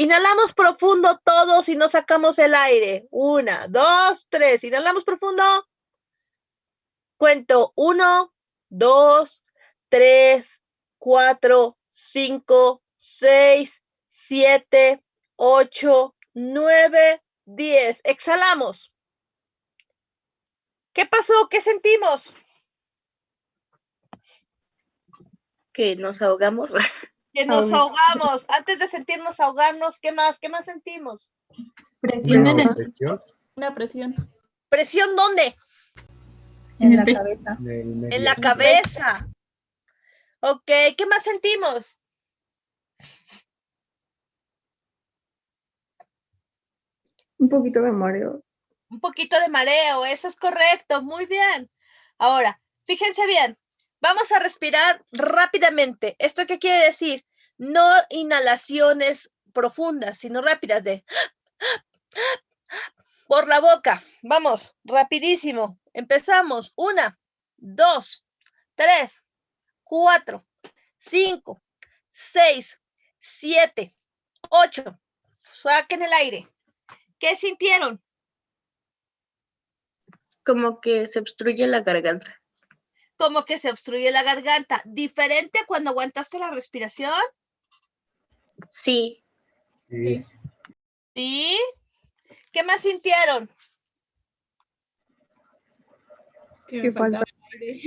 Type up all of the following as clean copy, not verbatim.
Inhalamos profundo todos y nos sacamos el aire. 1, 2, 3. Inhalamos profundo. Cuento 1, 2, 3, 4, 5, 6, 7, 8, 9, 10. Exhalamos. ¿Qué pasó? ¿Qué sentimos? Que nos ahogamos. Que nos ahogamos. Antes de sentirnos ahogarnos, ¿qué más? ¿Qué más sentimos? Presión. Una presión. ¿Presión dónde? En la cabeza. En la cabeza. Ok, ¿qué más sentimos? Un poquito de mareo. Un poquito de mareo, eso es correcto, muy bien. Ahora, fíjense bien, vamos a respirar rápidamente. ¿Esto qué quiere decir? No inhalaciones profundas, sino rápidas de por la boca. Vamos, rapidísimo. Empezamos. 1, 2, 3, 4, 5, 6, 7, 8. Saquen el aire. ¿Qué sintieron? Como que se obstruye la garganta. Como que se obstruye la garganta. ¿Diferente a cuando aguantaste la respiración? Sí. Sí. ¿Sí? ¿Qué más sintieron? Que me falta aire.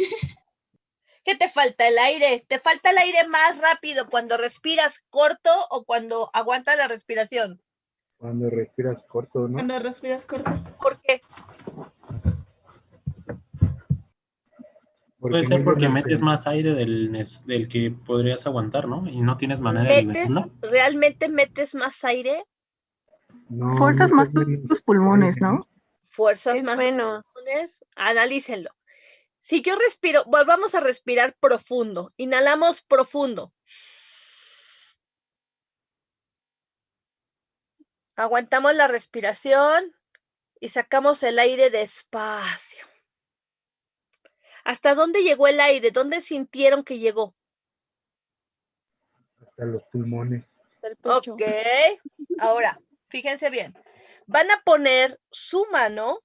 ¿Qué te falta el aire? ¿Te falta el aire más rápido cuando respiras corto o cuando aguantas la respiración? Cuando respiras corto, ¿no? Cuando respiras corto. ¿Por qué? Puede ser porque metes más aire del que podrías aguantar, ¿no? Y no tienes manera de liberarlo. ¿Realmente metes más aire? No, Fuerzas más tus pulmones, ¿no? Fuerzas más tus pulmones. Analícenlo. Si yo respiro, volvamos a respirar profundo. Inhalamos profundo. Aguantamos la respiración y sacamos el aire despacio. ¿Hasta dónde llegó el aire? ¿Dónde sintieron que llegó? Hasta los pulmones. Ok. Ahora, fíjense bien. Van a poner su mano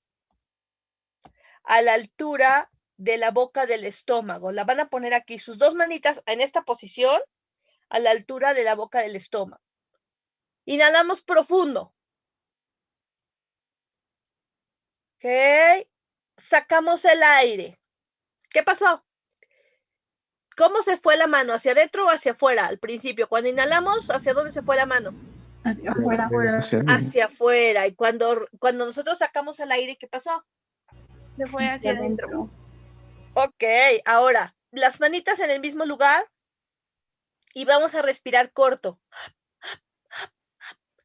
a la altura de la boca del estómago. La van a poner aquí, sus dos manitas en esta posición, a la altura de la boca del estómago. Inhalamos profundo. Ok. Sacamos el aire. ¿Qué pasó? ¿Cómo se fue la mano? ¿Hacia adentro o hacia afuera? Al principio, cuando inhalamos, ¿hacia dónde se fue la mano? Hacia afuera. Hacia afuera. Y cuando nosotros sacamos el aire, ¿qué pasó? Se fue hacia adentro. Ok, ahora, las manitas en el mismo lugar y vamos a respirar corto.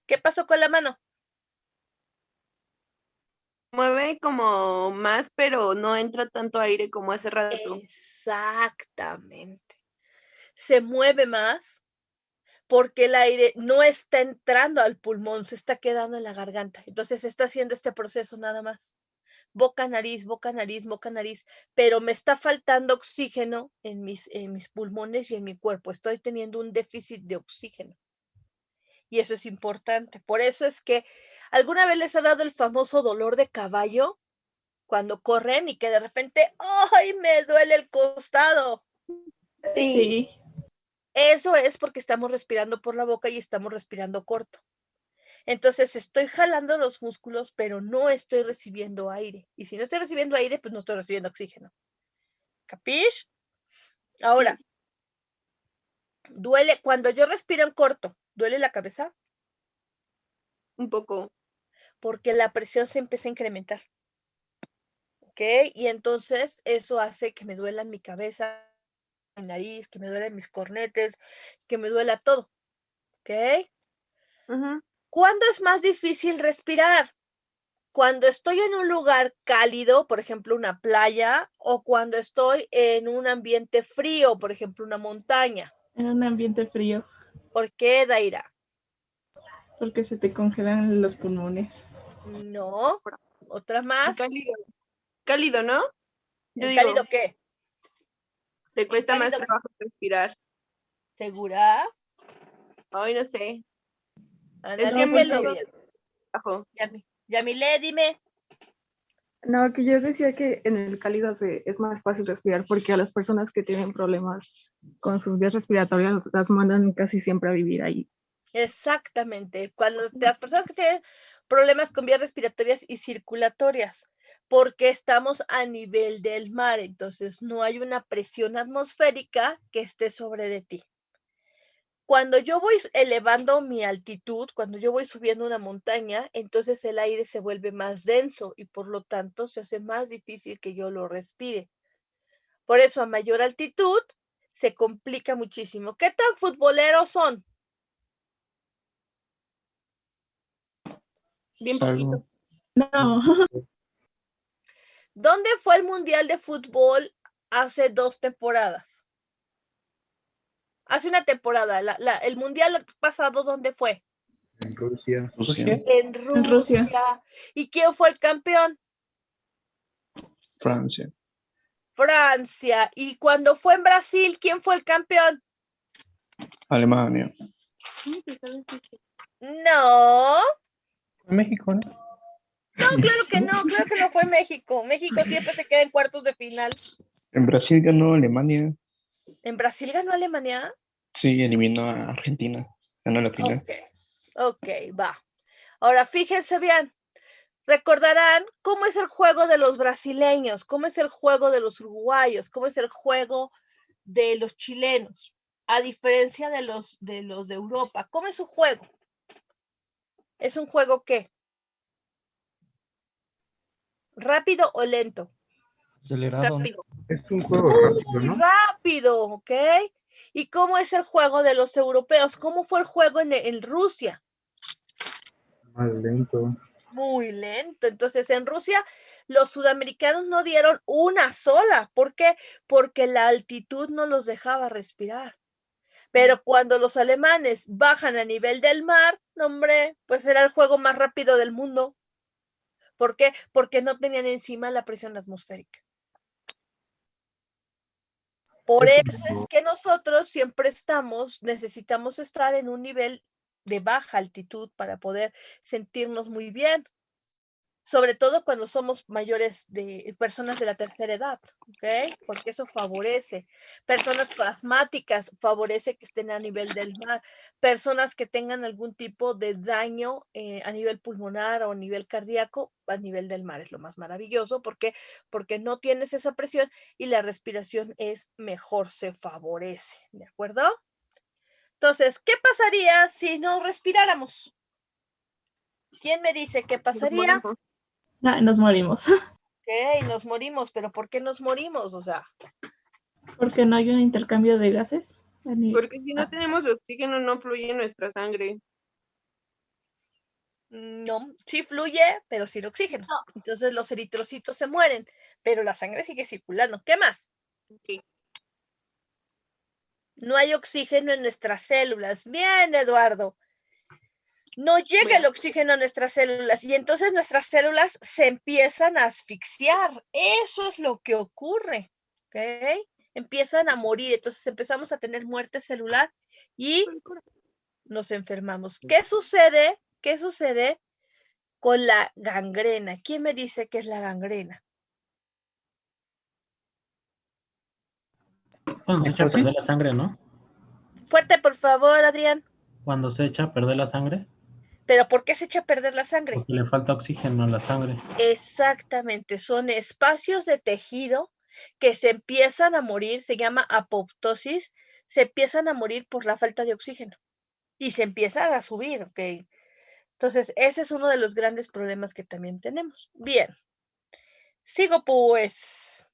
¿Qué pasó con la mano? Mueve como más, pero no entra tanto aire como hace rato. Exactamente. Se mueve más porque el aire no está entrando al pulmón, se está quedando en la garganta. Entonces se está haciendo este proceso nada más. Boca, nariz, boca, nariz, boca, nariz. Pero me está faltando oxígeno en mis pulmones y en mi cuerpo. Estoy teniendo un déficit de oxígeno. Y eso es importante. Por eso es que ¿alguna vez les ha dado el famoso dolor de caballo? Cuando corren y que de repente, ¡ay, me duele el costado! Sí. Eso es porque estamos respirando por la boca y estamos respirando corto. Entonces estoy jalando los músculos, pero no estoy recibiendo aire. Y si no estoy recibiendo aire, pues no estoy recibiendo oxígeno. ¿Capish? Ahora, Sí. duele, cuando yo respiro en corto, ¿duele la cabeza? Un poco. Porque la presión se empieza a incrementar. ¿Ok? Y entonces eso hace que me duela mi cabeza, mi nariz, que me duelen mis cornetes, que me duela todo. ¿Ok? ¿Cuándo es más difícil respirar? Cuando estoy en un lugar cálido, por ejemplo, una playa, o cuando estoy en un ambiente frío, por ejemplo, una montaña. En un ambiente frío. ¿Por qué, Daira? Porque se te congelan los pulmones. No. ¿Otra más? Cálido, ¿no? ¿En cálido qué? Te cuesta más trabajo respirar. ¿Segura? Ay, no sé. Analícelo muy bien. bajo. Yamile, dime. No, que yo decía que en el cálido es más fácil respirar porque a las personas que tienen problemas con sus vías respiratorias las mandan casi siempre a vivir ahí. Exactamente. Cuando las personas que tienen problemas con vías respiratorias y circulatorias, porque estamos a nivel del mar, entonces no hay una presión atmosférica que esté sobre de ti. Cuando yo voy elevando mi altitud, cuando yo voy subiendo una montaña, entonces el aire se vuelve más denso y por lo tanto se hace más difícil que yo lo respire. Por eso a mayor altitud se complica muchísimo. ¿Qué tan futboleros son? Bien poquito. No. ¿Dónde fue el Mundial de Fútbol hace 2 temporadas? Hace una temporada. El Mundial pasado, ¿dónde fue? En Rusia. En Rusia. ¿Y quién fue el campeón? Francia. Francia. ¿Y cuando fue en Brasil, quién fue el campeón? Alemania. No. México, ¿no? No, claro que no fue México. México siempre se queda en cuartos de final. En Brasil ganó Alemania. ¿En Brasil ganó Alemania? Sí, eliminó a Argentina. Ganó la final. Ok, va. Ahora fíjense bien. Recordarán cómo es el juego de los brasileños, cómo es el juego de los uruguayos, cómo es el juego de los chilenos, a diferencia de los de Europa. ¿Cómo es su juego? ¿Es un juego qué? ¿Rápido o lento? Acelerado. Rápido. Es un juego rápido, ¿no? Rápido, ¿ok? ¿Y cómo es el juego de los europeos? ¿Cómo fue el juego en Rusia? Más lento. Muy lento. Entonces, en Rusia, los sudamericanos no dieron una sola. ¿Por qué? Porque la altitud no los dejaba respirar. Pero cuando los alemanes bajan a nivel del mar, hombre, pues era el juego más rápido del mundo. ¿Por qué? Porque no tenían encima la presión atmosférica. Por eso es que nosotros siempre necesitamos estar en un nivel de baja altitud para poder sentirnos muy bien. Sobre todo cuando somos mayores de personas de la tercera edad, ¿ok? Porque eso favorece. Personas asmáticas favorece que estén a nivel del mar. Personas que tengan algún tipo de daño a nivel pulmonar o a nivel cardíaco, a nivel del mar es lo más maravilloso. ¿Por qué? Porque no tienes esa presión y la respiración es mejor, se favorece, ¿de acuerdo? Entonces, ¿qué pasaría si no respiráramos? ¿Quién me dice qué pasaría? Nos morimos. Ok, nos morimos, pero ¿por qué nos morimos? O sea, Porque no hay un intercambio de gases. Porque si no tenemos oxígeno, no fluye en nuestra sangre. no, sí fluye, pero sin oxígeno. Entonces los eritrocitos se mueren, pero la sangre sigue circulando. ¿Qué más? Okay. No hay oxígeno en nuestras células. Bien, Eduardo. No llega el oxígeno a nuestras células y entonces nuestras células se empiezan a asfixiar. Eso es lo que ocurre, ¿ok? Empiezan a morir, entonces empezamos a tener muerte celular y nos enfermamos. ¿Qué sucede? ¿Qué sucede con la gangrena? ¿Quién me dice qué es la gangrena? Cuando se echa a perder la sangre, ¿no? Fuerte, por favor, Adrián. Cuando se echa a perder la sangre. ¿Pero por qué se echa a perder la sangre? Porque le falta oxígeno a la sangre. Exactamente, son espacios de tejido que se empiezan a morir, se llama apoptosis, se empiezan a morir por la falta de oxígeno y se empiezan a subir, ¿ok? Entonces, ese es uno de los grandes problemas que también tenemos. Bien, sigo pues.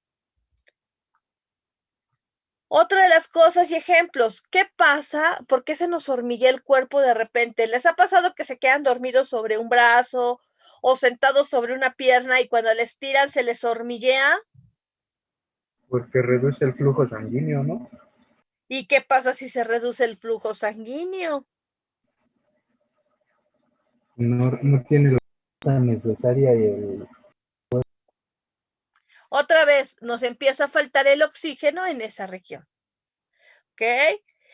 Otra de las cosas y ejemplos, ¿qué pasa? ¿Por qué se nos hormiguea el cuerpo de repente? ¿Les ha pasado que se quedan dormidos sobre un brazo o sentados sobre una pierna y cuando les tiran se les hormiguea? Porque reduce el flujo sanguíneo, ¿no? ¿Y qué pasa si se reduce el flujo sanguíneo? No tiene la fuerza necesaria y el... Otra vez nos empieza a faltar el oxígeno en esa región. ¿Ok?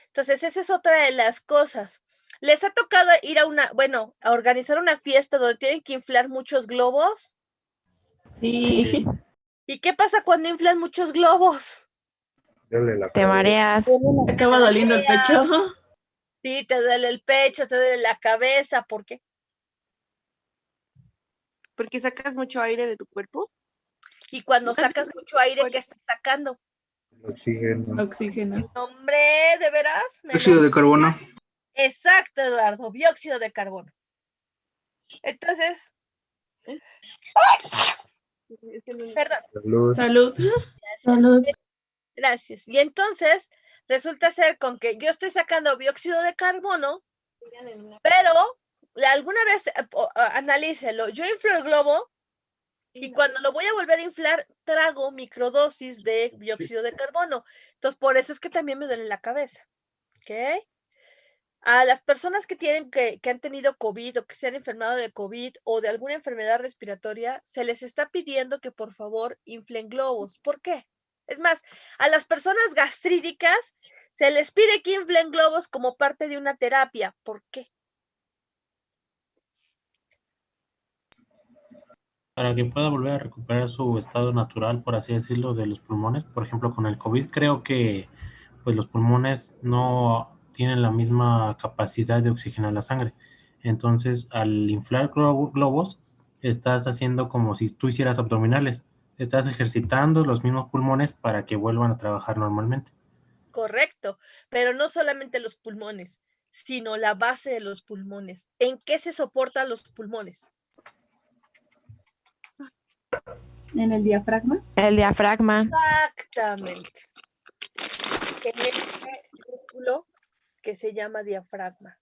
Entonces, esa es otra de las cosas. ¿Les ha tocado ir a a organizar una fiesta donde tienen que inflar muchos globos? Sí. ¿Y qué pasa cuando inflan muchos globos? Duele la Te cabeza. mareas. Me acaba doliendo el pecho. Sí, te duele el pecho, te duele la cabeza, ¿por qué? Porque sacas mucho aire de tu cuerpo. Y cuando Más bien, sacas mucho aire, por- ¿qué estás sacando? Oxígeno. Oxígeno. Hombre, ¿de veras? Dióxido de carbono. Exacto, Eduardo, dióxido de carbono. Entonces, perdón, Salud. Salud. Salud. gracias. Y entonces, resulta ser con que yo estoy sacando dióxido de carbono, pero alguna vez, analícelo, yo inflo el globo y cuando lo voy a volver a inflar, trago microdosis de dióxido de carbono. Entonces, por eso es que también me duele la cabeza. ¿Ok? A las personas que han tenido COVID o que se han enfermado de COVID o de alguna enfermedad respiratoria, se les está pidiendo que por favor inflen globos. ¿Por qué? Es más, a las personas gastríticas se les pide que inflen globos como parte de una terapia. ¿Por qué? Para que pueda volver a recuperar su estado natural, por así decirlo, de los pulmones. Por ejemplo, con el COVID creo que pues los pulmones no tienen la misma capacidad de oxigenar la sangre. Entonces, al inflar globos, estás haciendo como si tú hicieras abdominales. Estás ejercitando los mismos pulmones para que vuelvan a trabajar normalmente. Correcto, pero no solamente los pulmones, sino la base de los pulmones. ¿En qué se soportan los pulmones? En el diafragma. El diafragma. Exactamente. En este músculo que se llama diafragma.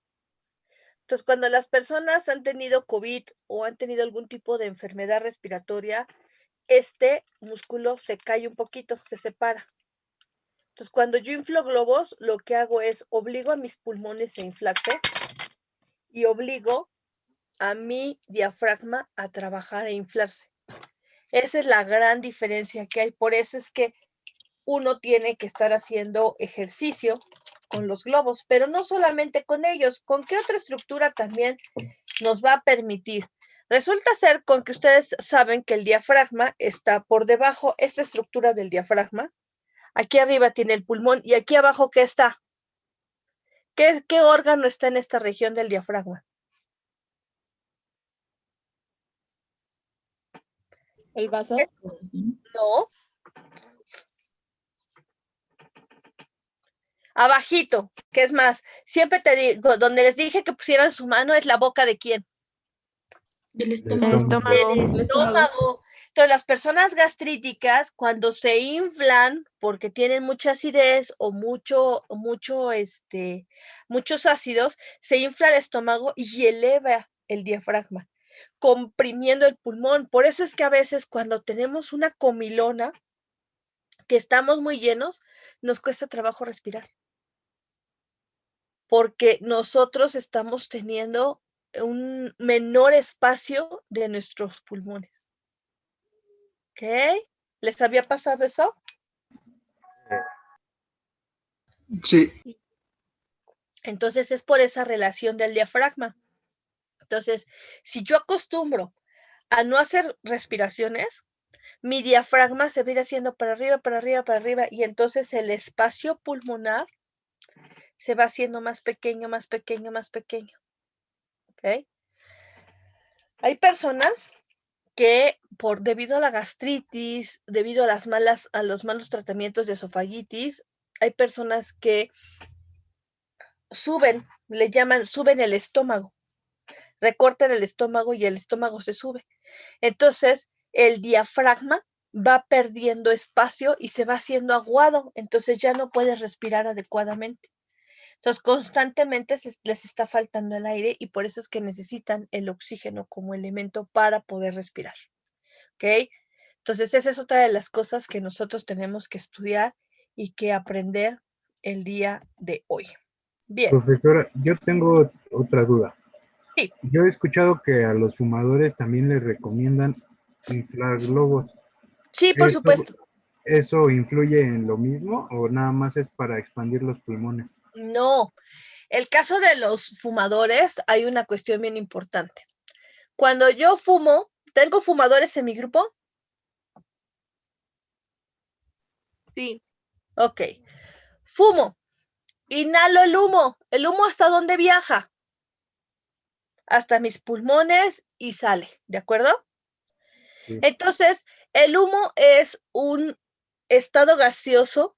Entonces, cuando las personas han tenido COVID o han tenido algún tipo de enfermedad respiratoria, este músculo se cae un poquito, se separa. Entonces, cuando yo inflo globos, lo que hago es obligo a mis pulmones a inflarse y obligo a mi diafragma a trabajar e inflarse. Esa es la gran diferencia que hay. Por eso es que uno tiene que estar haciendo ejercicio con los globos, pero no solamente con ellos. ¿Con qué otra estructura también nos va a permitir? Resulta ser con que ustedes saben que el diafragma está por debajo, esta estructura del diafragma. Aquí arriba tiene el pulmón y aquí abajo, ¿qué está? ¿Qué órgano está en esta región del diafragma? ¿El vaso? No. Abajito, que es más, siempre te digo, donde les dije que pusieran su mano es la boca de quién. Del El estómago. estómago. Del estómago. Entonces, las personas gastríticas, cuando se inflan porque tienen mucha acidez o muchos ácidos, se infla el estómago y eleva el diafragma, comprimiendo el pulmón. Por eso es que a veces cuando tenemos una comilona, que estamos muy llenos, nos cuesta trabajo respirar. Porque nosotros estamos teniendo un menor espacio de nuestros pulmones. ¿Ok? ¿Les había pasado eso? Sí. Entonces es por esa relación del diafragma. Entonces, si yo acostumbro a no hacer respiraciones, mi diafragma se va a ir haciendo para arriba, para arriba, para arriba, y entonces el espacio pulmonar se va haciendo más pequeño, más pequeño, más pequeño. ¿Ok? Hay personas que debido a la gastritis, debido a los malos tratamientos de esofagitis, hay personas que suben el estómago, recortan el estómago y el estómago se sube. Entonces, el diafragma va perdiendo espacio y se va haciendo aguado, entonces ya no puede respirar adecuadamente. Entonces, constantemente les está faltando el aire y por eso es que necesitan el oxígeno como elemento para poder respirar. ¿Ok? Entonces, esa es otra de las cosas que nosotros tenemos que estudiar y que aprender el día de hoy. Bien. Profesora, yo tengo otra duda. Sí. Yo he escuchado que a los fumadores también les recomiendan inflar globos. Sí, por supuesto. ¿Eso influye en lo mismo o nada más es para expandir los pulmones? No. El caso de los fumadores, hay una cuestión bien importante. Cuando yo fumo, ¿tengo fumadores en mi grupo? Sí. Ok. Fumo. Inhalo el humo. ¿El humo hasta dónde viaja? Hasta mis pulmones y sale, ¿de acuerdo? Sí. Entonces, el humo es un estado gaseoso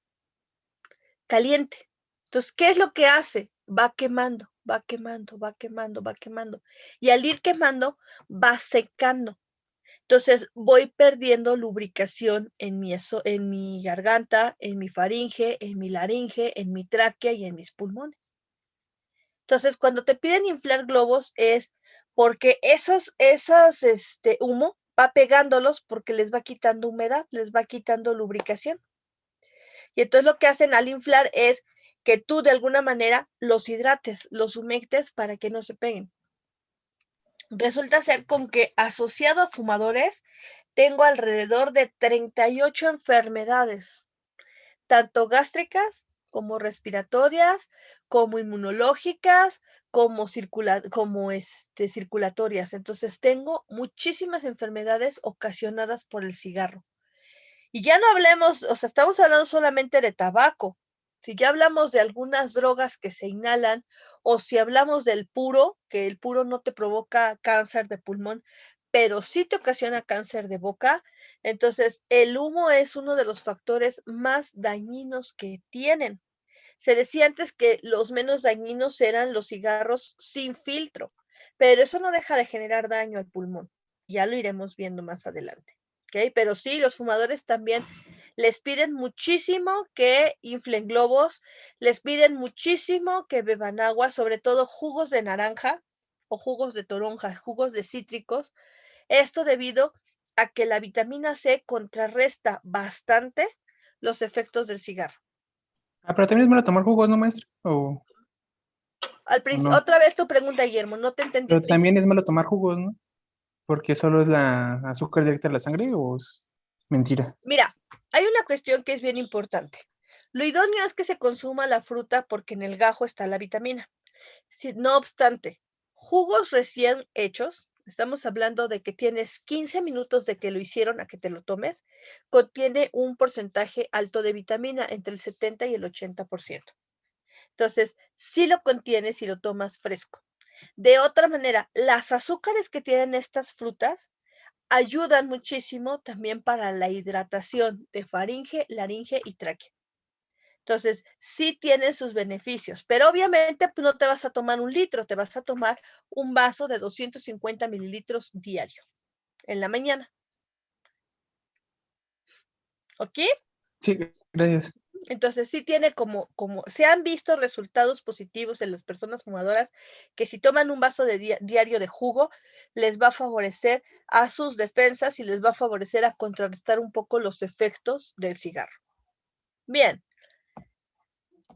caliente. Entonces, ¿qué es lo que hace? Va quemando, va quemando, va quemando, va quemando. Y al ir quemando, va secando. Entonces, voy perdiendo lubricación en mi garganta, en mi faringe, en mi laringe, en mi tráquea y en mis pulmones. Entonces, cuando te piden inflar globos es porque humo va pegándolos porque les va quitando humedad, les va quitando lubricación. Y entonces lo que hacen al inflar es que tú de alguna manera los hidrates, los humectes para que no se peguen. Resulta ser con que asociado a fumadores tengo alrededor de 38 enfermedades, tanto gástricas como respiratorias, como inmunológicas, como circulatorias. Entonces tengo muchísimas enfermedades ocasionadas por el cigarro. Y ya no hablemos, o sea, estamos hablando solamente de tabaco. Si ya hablamos de algunas drogas que se inhalan, o si hablamos del puro, que el puro no te provoca cáncer de pulmón, pero sí te ocasiona cáncer de boca, entonces el humo es uno de los factores más dañinos que tienen. Se decía antes que los menos dañinos eran los cigarros sin filtro, pero eso no deja de generar daño al pulmón. Ya lo iremos viendo más adelante. ¿Okay? Pero sí, los fumadores también les piden muchísimo que inflen globos, les piden muchísimo que beban agua, sobre todo jugos de naranja o jugos de toronja, jugos de cítricos. Esto debido a que la vitamina C contrarresta bastante los efectos del cigarro. Ah, pero también es malo tomar jugos, ¿no, maestro? O no. Otra vez tu pregunta, Guillermo, no te entendí. Pero también es malo tomar jugos, ¿no? Porque solo es la azúcar directa a la sangre o es mentira. Mira, hay una cuestión que es bien importante. Lo idóneo es que se consuma la fruta porque en el gajo está la vitamina. No obstante, jugos recién hechos, estamos hablando de que tienes 15 minutos de que lo hicieron a que te lo tomes, contiene un porcentaje alto de vitamina, entre el 70 y el 80%. Entonces, sí lo contiene si lo tomas fresco. De otra manera, las azúcares que tienen estas frutas ayudan muchísimo también para la hidratación de faringe, laringe y tráquea. Entonces, sí tienen sus beneficios, pero obviamente pues, no te vas a tomar 1 litro, te vas a tomar un vaso de 250 mililitros diario en la mañana. ¿Ok? Sí, gracias. Entonces, sí tiene como se han visto resultados positivos en las personas fumadoras que si toman un vaso diario de jugo, les va a favorecer a sus defensas y les va a favorecer a contrarrestar un poco los efectos del cigarro. Bien.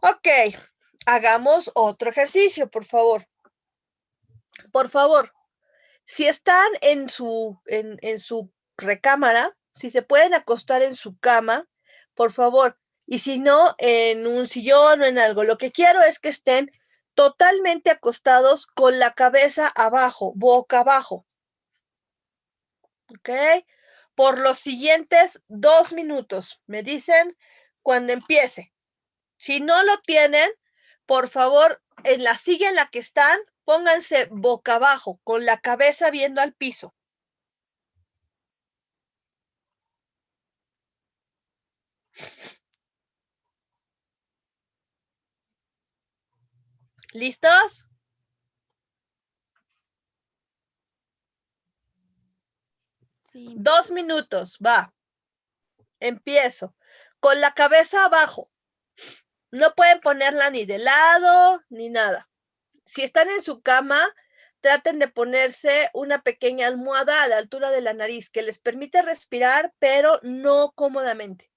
Ok, hagamos otro ejercicio, por favor. Por favor, si están en su recámara, si se pueden acostar en su cama, por favor, y si no, en un sillón o en algo. Lo que quiero es que estén totalmente acostados con la cabeza abajo, boca abajo. ¿Ok? Por los siguientes 2 minutos. Me dicen cuando empiece. Si no lo tienen, por favor, en la silla en la que están, pónganse boca abajo, con la cabeza viendo al piso. ¿Listos? Sí. 2 minutos, va. Empiezo. Con la cabeza abajo. No pueden ponerla ni de lado, ni nada. Si están en su cama, traten de ponerse una pequeña almohada a la altura de la nariz que les permite respirar, pero no cómodamente.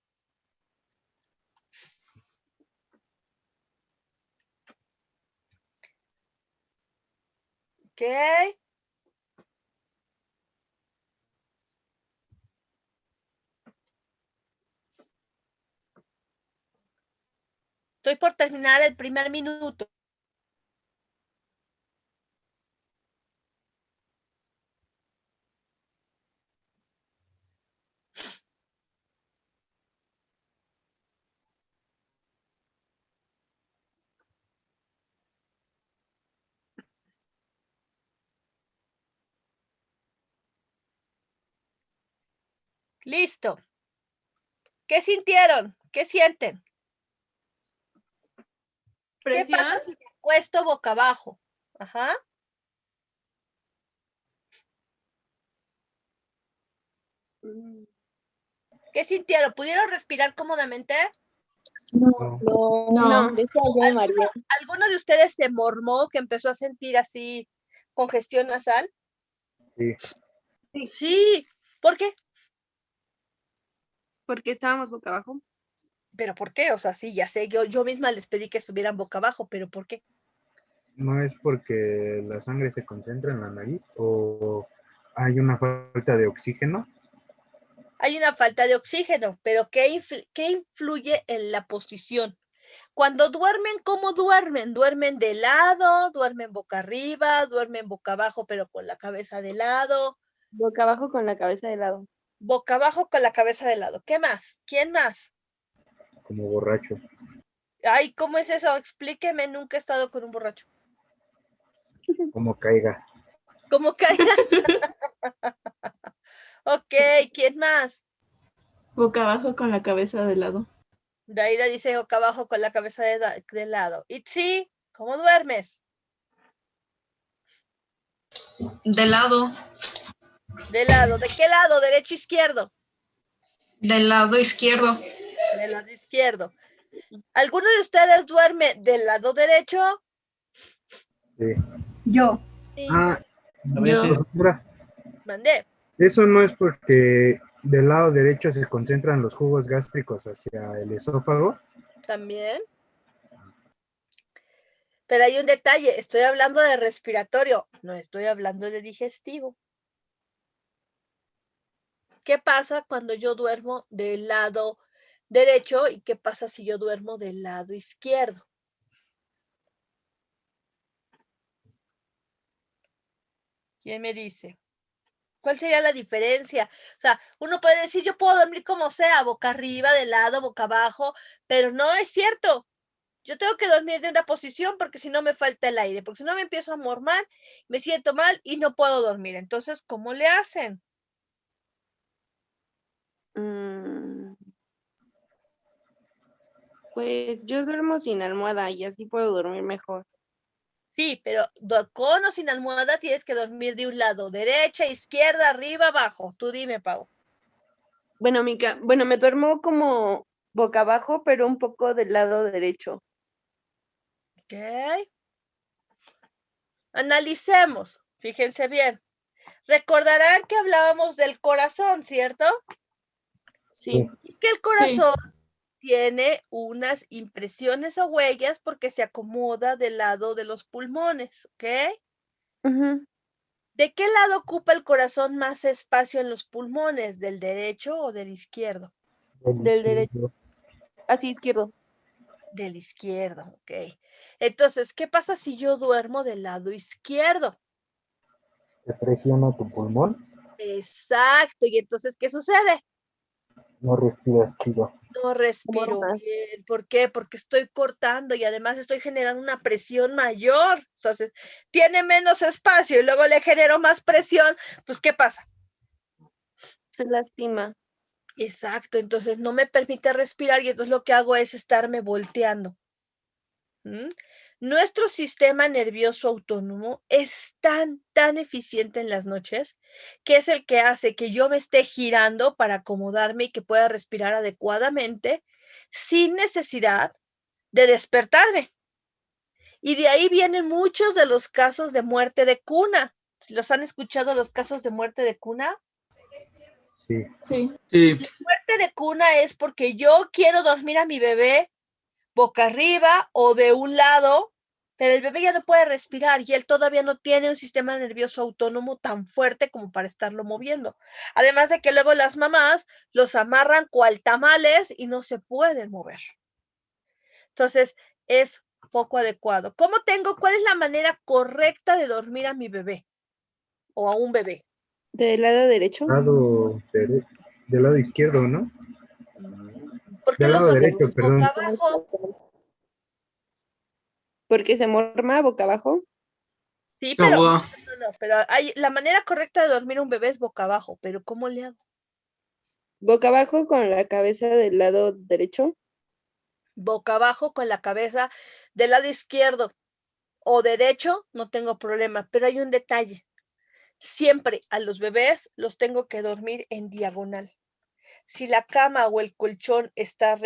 ¿Ok? Estoy por terminar el primer minuto. Listo. ¿Qué sintieron? ¿Qué sienten? ¿Qué Presión. pasa si me acuesto boca abajo? Ajá. ¿Qué sintieron? ¿Pudieron respirar cómodamente? No, No. Decía yo, María. ¿Alguno de ustedes se mormó que empezó a sentir así congestión nasal? sí. Sí. ¿Por qué? Porque estábamos boca abajo. ¿Pero por qué? O sea, sí, ya sé, yo misma les pedí que estuvieran boca abajo, pero ¿por qué? ¿No es porque la sangre se concentra en la nariz o hay una falta de oxígeno? Hay una falta de oxígeno, pero ¿qué influye en la posición? Cuando duermen, ¿cómo duermen? ¿Duermen de lado? ¿Duermen boca arriba? ¿Duermen boca abajo pero con la cabeza de lado? Boca abajo con la cabeza de lado. Boca abajo con la cabeza de lado. ¿Qué más? ¿Quién más? Como borracho. Ay, ¿cómo es eso? Explíqueme, nunca he estado con un borracho. Como caiga. ¿Cómo cae? Ok, ¿quién más? Boca abajo con la cabeza de lado. Daira dice boca abajo con la cabeza de lado. Itzi, ¿cómo duermes? De lado, De lado. ¿De qué lado? ¿Derecho o izquierdo? del lado izquierdo. Del lado izquierdo. ¿Alguno de ustedes duerme del lado derecho? Sí. Yo. Sí. A veces, Profesora, Mandé. eso no es porque del lado derecho se concentran los jugos gástricos hacia el esófago. También. Pero hay un detalle, estoy hablando de respiratorio, no estoy hablando de digestivo. ¿Qué pasa cuando yo duermo del lado derecho y qué pasa si yo duermo del lado izquierdo? ¿Quién me dice? ¿Cuál sería la diferencia? O sea, uno puede decir, yo puedo dormir como sea, boca arriba, de lado, boca abajo, pero no es cierto. Yo tengo que dormir de una posición porque si no me falta el aire, porque si no me empiezo a mormar, me siento mal y no puedo dormir. Entonces, ¿cómo le hacen? Pues yo duermo sin almohada y así puedo dormir mejor. Sí, pero con o sin almohada tienes que dormir de un lado, derecha, izquierda, arriba, abajo. Tú dime, Pau. Bueno, me duermo como boca abajo, pero un poco del lado derecho. Ok. Analicemos. Fíjense bien. Recordarán que hablábamos del corazón, ¿cierto? Sí. Y que el corazón tiene unas impresiones o huellas porque se acomoda del lado de los pulmones, ¿ok? Ujú. ¿De qué lado ocupa el corazón más espacio en los pulmones? ¿Del derecho o del izquierdo? Del derecho. Así, izquierdo. Del izquierdo, ok. Entonces, ¿qué pasa si yo duermo del lado izquierdo? ¿Te presiona tu pulmón? Exacto, y entonces, ¿qué sucede? No respiras chido. No respiro Mormas. bien. ¿Por qué? Porque estoy cortando y además estoy generando una presión mayor. Entonces, tiene menos espacio y luego le genero más presión. Pues, ¿qué pasa? Se lastima. Exacto, entonces no me permite respirar y entonces lo que hago es estarme volteando. ¿Mm? Nuestro sistema nervioso autónomo es tan eficiente en las noches que es el que hace que yo me esté girando para acomodarme y que pueda respirar adecuadamente sin necesidad de despertarme. Y de ahí vienen muchos de los casos de muerte de cuna. ¿Los han escuchado los casos de muerte de cuna? Sí. Sí. Sí. Muerte de cuna es porque yo quiero dormir a mi bebé boca arriba o de un lado, pero el bebé ya no puede respirar y él todavía no tiene un sistema nervioso autónomo tan fuerte como para estarlo moviendo. Además de que luego las mamás los amarran cual tamales y no se pueden mover. Entonces, es poco adecuado. ¿Cuál es la manera correcta de dormir a mi bebé o a un bebé? Del lado derecho. Del lado izquierdo, ¿no? ¿Por qué Del los lado derecho, dormimos perdón. boca abajo? Porque se morma boca abajo. Sí, No, pero boda. no, pero la manera correcta de dormir a un bebé es boca abajo, pero ¿cómo le hago? Boca abajo con la cabeza del lado derecho. Boca abajo con la cabeza del lado izquierdo o derecho, no tengo problema, pero hay un detalle. Siempre a los bebés los tengo que dormir en diagonal. Si la cama o el colchón está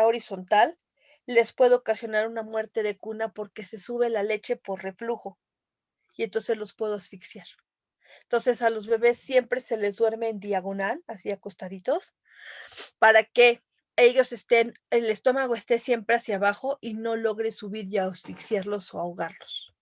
horizontal, les puede ocasionar una muerte de cuna porque se sube la leche por reflujo y entonces los puedo asfixiar. Entonces a los bebés siempre se les duerme en diagonal, así acostaditos, para que ellos el estómago esté siempre hacia abajo y no logre subir y asfixiarlos o ahogarlos.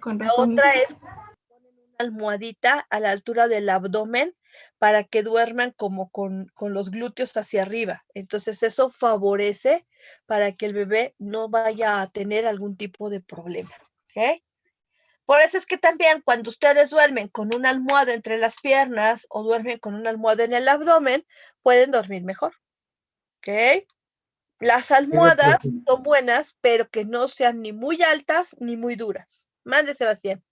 Con La razón. otra es ponen una almohadita a la altura del abdomen para que duerman como con los glúteos hacia arriba. Entonces eso favorece para que el bebé no vaya a tener algún tipo de problema. ¿Ok? Por eso es que también cuando ustedes duermen con una almohada entre las piernas o duermen con una almohada en el abdomen, pueden dormir mejor. ¿Ok? Las almohadas son buenas, pero que no sean ni muy altas ni muy duras. Mande, Sebastián.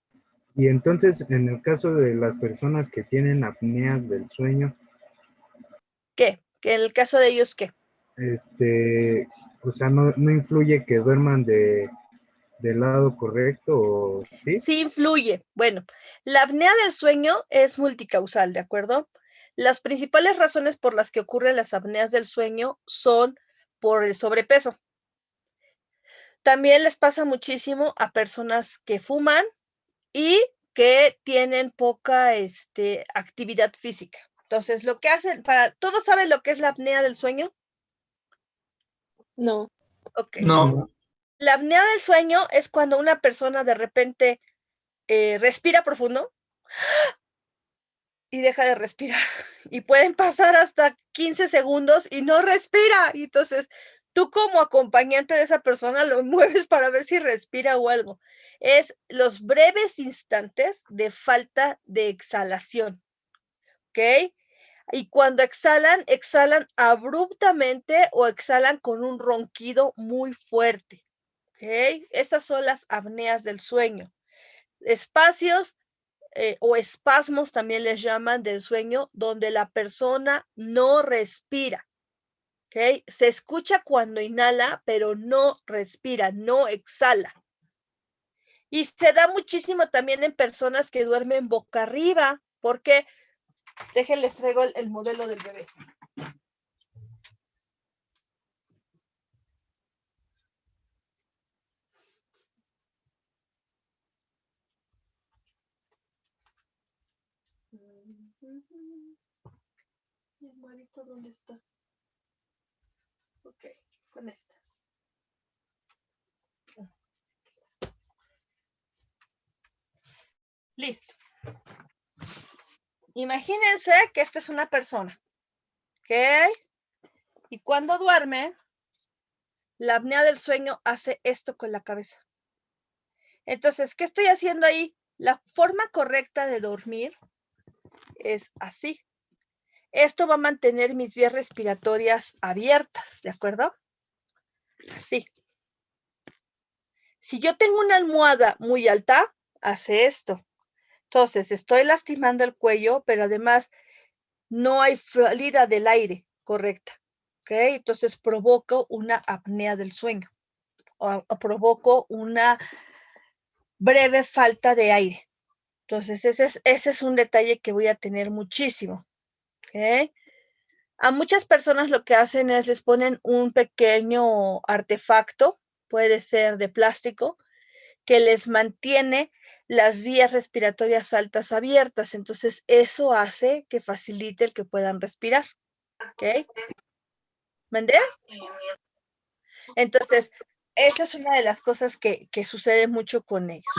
Y entonces, en el caso de las personas que tienen apneas del sueño, ¿Qué? ¿Que en el caso de ellos qué? O sea, no influye que duerman del lado correcto, ¿o sí? Sí influye. Bueno, la apnea del sueño es multicausal, ¿de acuerdo? Las principales razones por las que ocurren las apneas del sueño son por el sobrepeso. También les pasa muchísimo a personas que fuman y que tienen poca actividad física. Entonces, lo que hacen, ¿todos saben lo que es la apnea del sueño? No. Ok. No. La apnea del sueño es cuando una persona de repente respira profundo y deja de respirar. Y pueden pasar hasta 15 segundos y no respira. Y entonces, tú como acompañante de esa persona lo mueves para ver si respira o algo. Es los breves instantes de falta de exhalación. ¿Ok? Y cuando exhalan, exhalan abruptamente o exhalan con un ronquido muy fuerte. ¿Ok? Estas son las apneas del sueño. Espacios o espasmos también les llaman del sueño, donde la persona no respira. ¿Ok? Se escucha cuando inhala, pero no respira, no exhala. Y se da muchísimo también en personas que duermen boca arriba, porque déjenles traigo el modelo del bebé. ¿Y el marito dónde está? Ok, con esta. Listo. Imagínense que esta es una persona. ¿Ok? Y cuando duerme, la apnea del sueño hace esto con la cabeza. Entonces, ¿qué estoy haciendo ahí? La forma correcta de dormir es así. Esto va a mantener mis vías respiratorias abiertas, ¿de acuerdo? Así. Si yo tengo una almohada muy alta, hace esto. Entonces, estoy lastimando el cuello, pero además no hay salida del aire correcta. ¿Ok? Entonces, provoco una apnea del sueño o provoco una breve falta de aire. Entonces, ese es un detalle que voy a tener muchísimo. ¿Ok? A muchas personas lo que hacen es les ponen un pequeño artefacto, puede ser de plástico, que les mantiene las vías respiratorias altas abiertas. Entonces, eso hace que facilite el que puedan respirar. ¿Ok? ¿Mandé? Entonces, esa es una de las cosas que sucede mucho con ellos.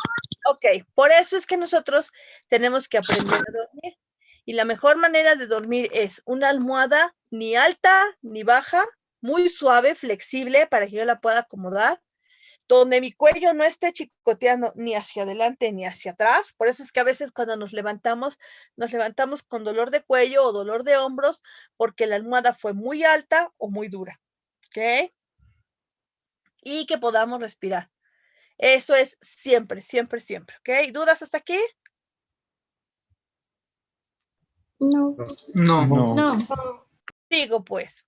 Ok, por eso es que nosotros tenemos que aprender a dormir. Y la mejor manera de dormir es una almohada ni alta ni baja, muy suave, flexible, para que yo la pueda acomodar, donde mi cuello no esté chicoteando ni hacia adelante ni hacia atrás. Por eso es que a veces cuando nos levantamos con dolor de cuello o dolor de hombros, porque la almohada fue muy alta o muy dura. ¿Ok? Y que podamos respirar. Eso es siempre, siempre, siempre. ¿Ok? ¿Dudas hasta aquí? No. No. No. Sigo pues.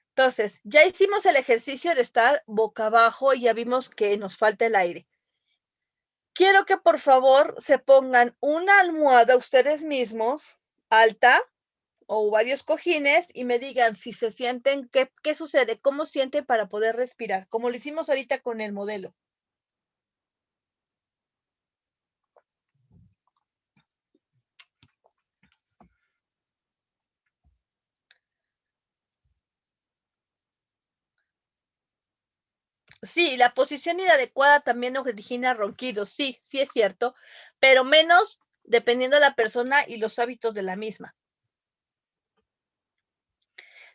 Entonces, ya hicimos el ejercicio de estar boca abajo y ya vimos que nos falta el aire. Quiero que por favor se pongan una almohada ustedes mismos, alta, o varios cojines, y me digan si se sienten, qué sucede, cómo sienten para poder respirar, como lo hicimos ahorita con el modelo. Sí, la posición inadecuada también origina ronquidos, sí, sí es cierto, pero menos dependiendo de la persona y los hábitos de la misma.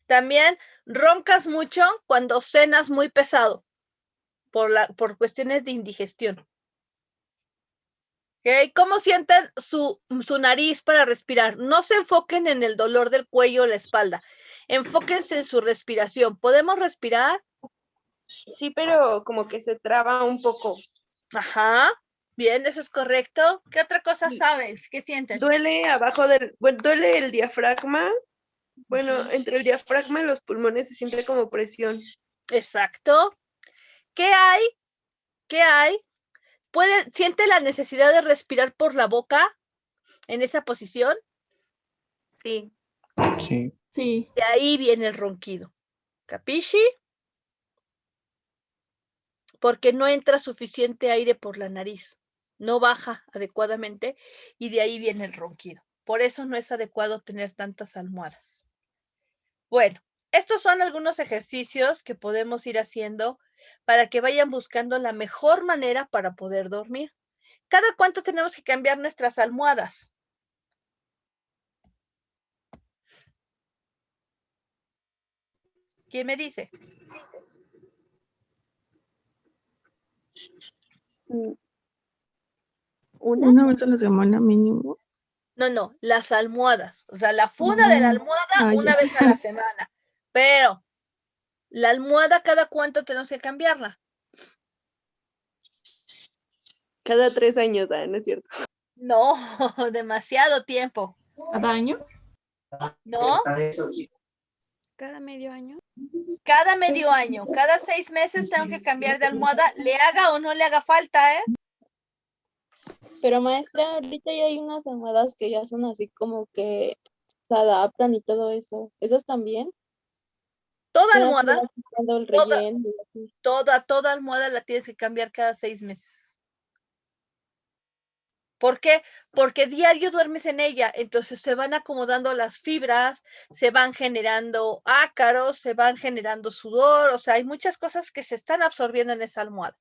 También roncas mucho cuando cenas muy pesado por cuestiones de indigestión. ¿Okay? ¿Cómo sienten su nariz para respirar? No se enfoquen en el dolor del cuello o la espalda. Enfóquense en su respiración. ¿Podemos respirar? Sí, pero como que se traba un poco. Ajá. Bien, eso es correcto. ¿Qué otra cosa sabes? ¿Qué sienten? Duele duele el diafragma. Bueno, entre el diafragma y los pulmones se siente como presión. Exacto. ¿Qué hay? ¿Qué hay? ¿Siente la necesidad de respirar por la boca en esa posición? Sí. Sí. Sí. De ahí viene el ronquido. ¿Capisci? Porque no entra suficiente aire por la nariz, no baja adecuadamente y de ahí viene el ronquido. Por eso no es adecuado tener tantas almohadas. Bueno, estos son algunos ejercicios que podemos ir haciendo para que vayan buscando la mejor manera para poder dormir. ¿Cada cuánto tenemos que cambiar nuestras almohadas? ¿Quién me dice? Una vez a la semana mínimo. No, las almohadas. O sea, la funda de la almohada una ya. vez a la semana. Pero, ¿la almohada cada cuánto tenemos que cambiarla? Cada 3 años, ¿no es cierto? No, demasiado tiempo. ¿Cada año? ¿No? ¿Cada medio año? Cada medio año, cada 6 meses tengo que cambiar de almohada, le haga o no le haga falta, ¿eh? Pero maestra, ahorita ya hay unas almohadas que ya son así como que se adaptan y todo eso. ¿Esas también? Toda Ya almohada, se va quitando el relleno y así. toda almohada la tienes que cambiar cada 6 meses. ¿Por qué? Porque diario duermes en ella, entonces se van acomodando las fibras, se van generando ácaros, se van generando sudor, o sea, hay muchas cosas que se están absorbiendo en esa almohada.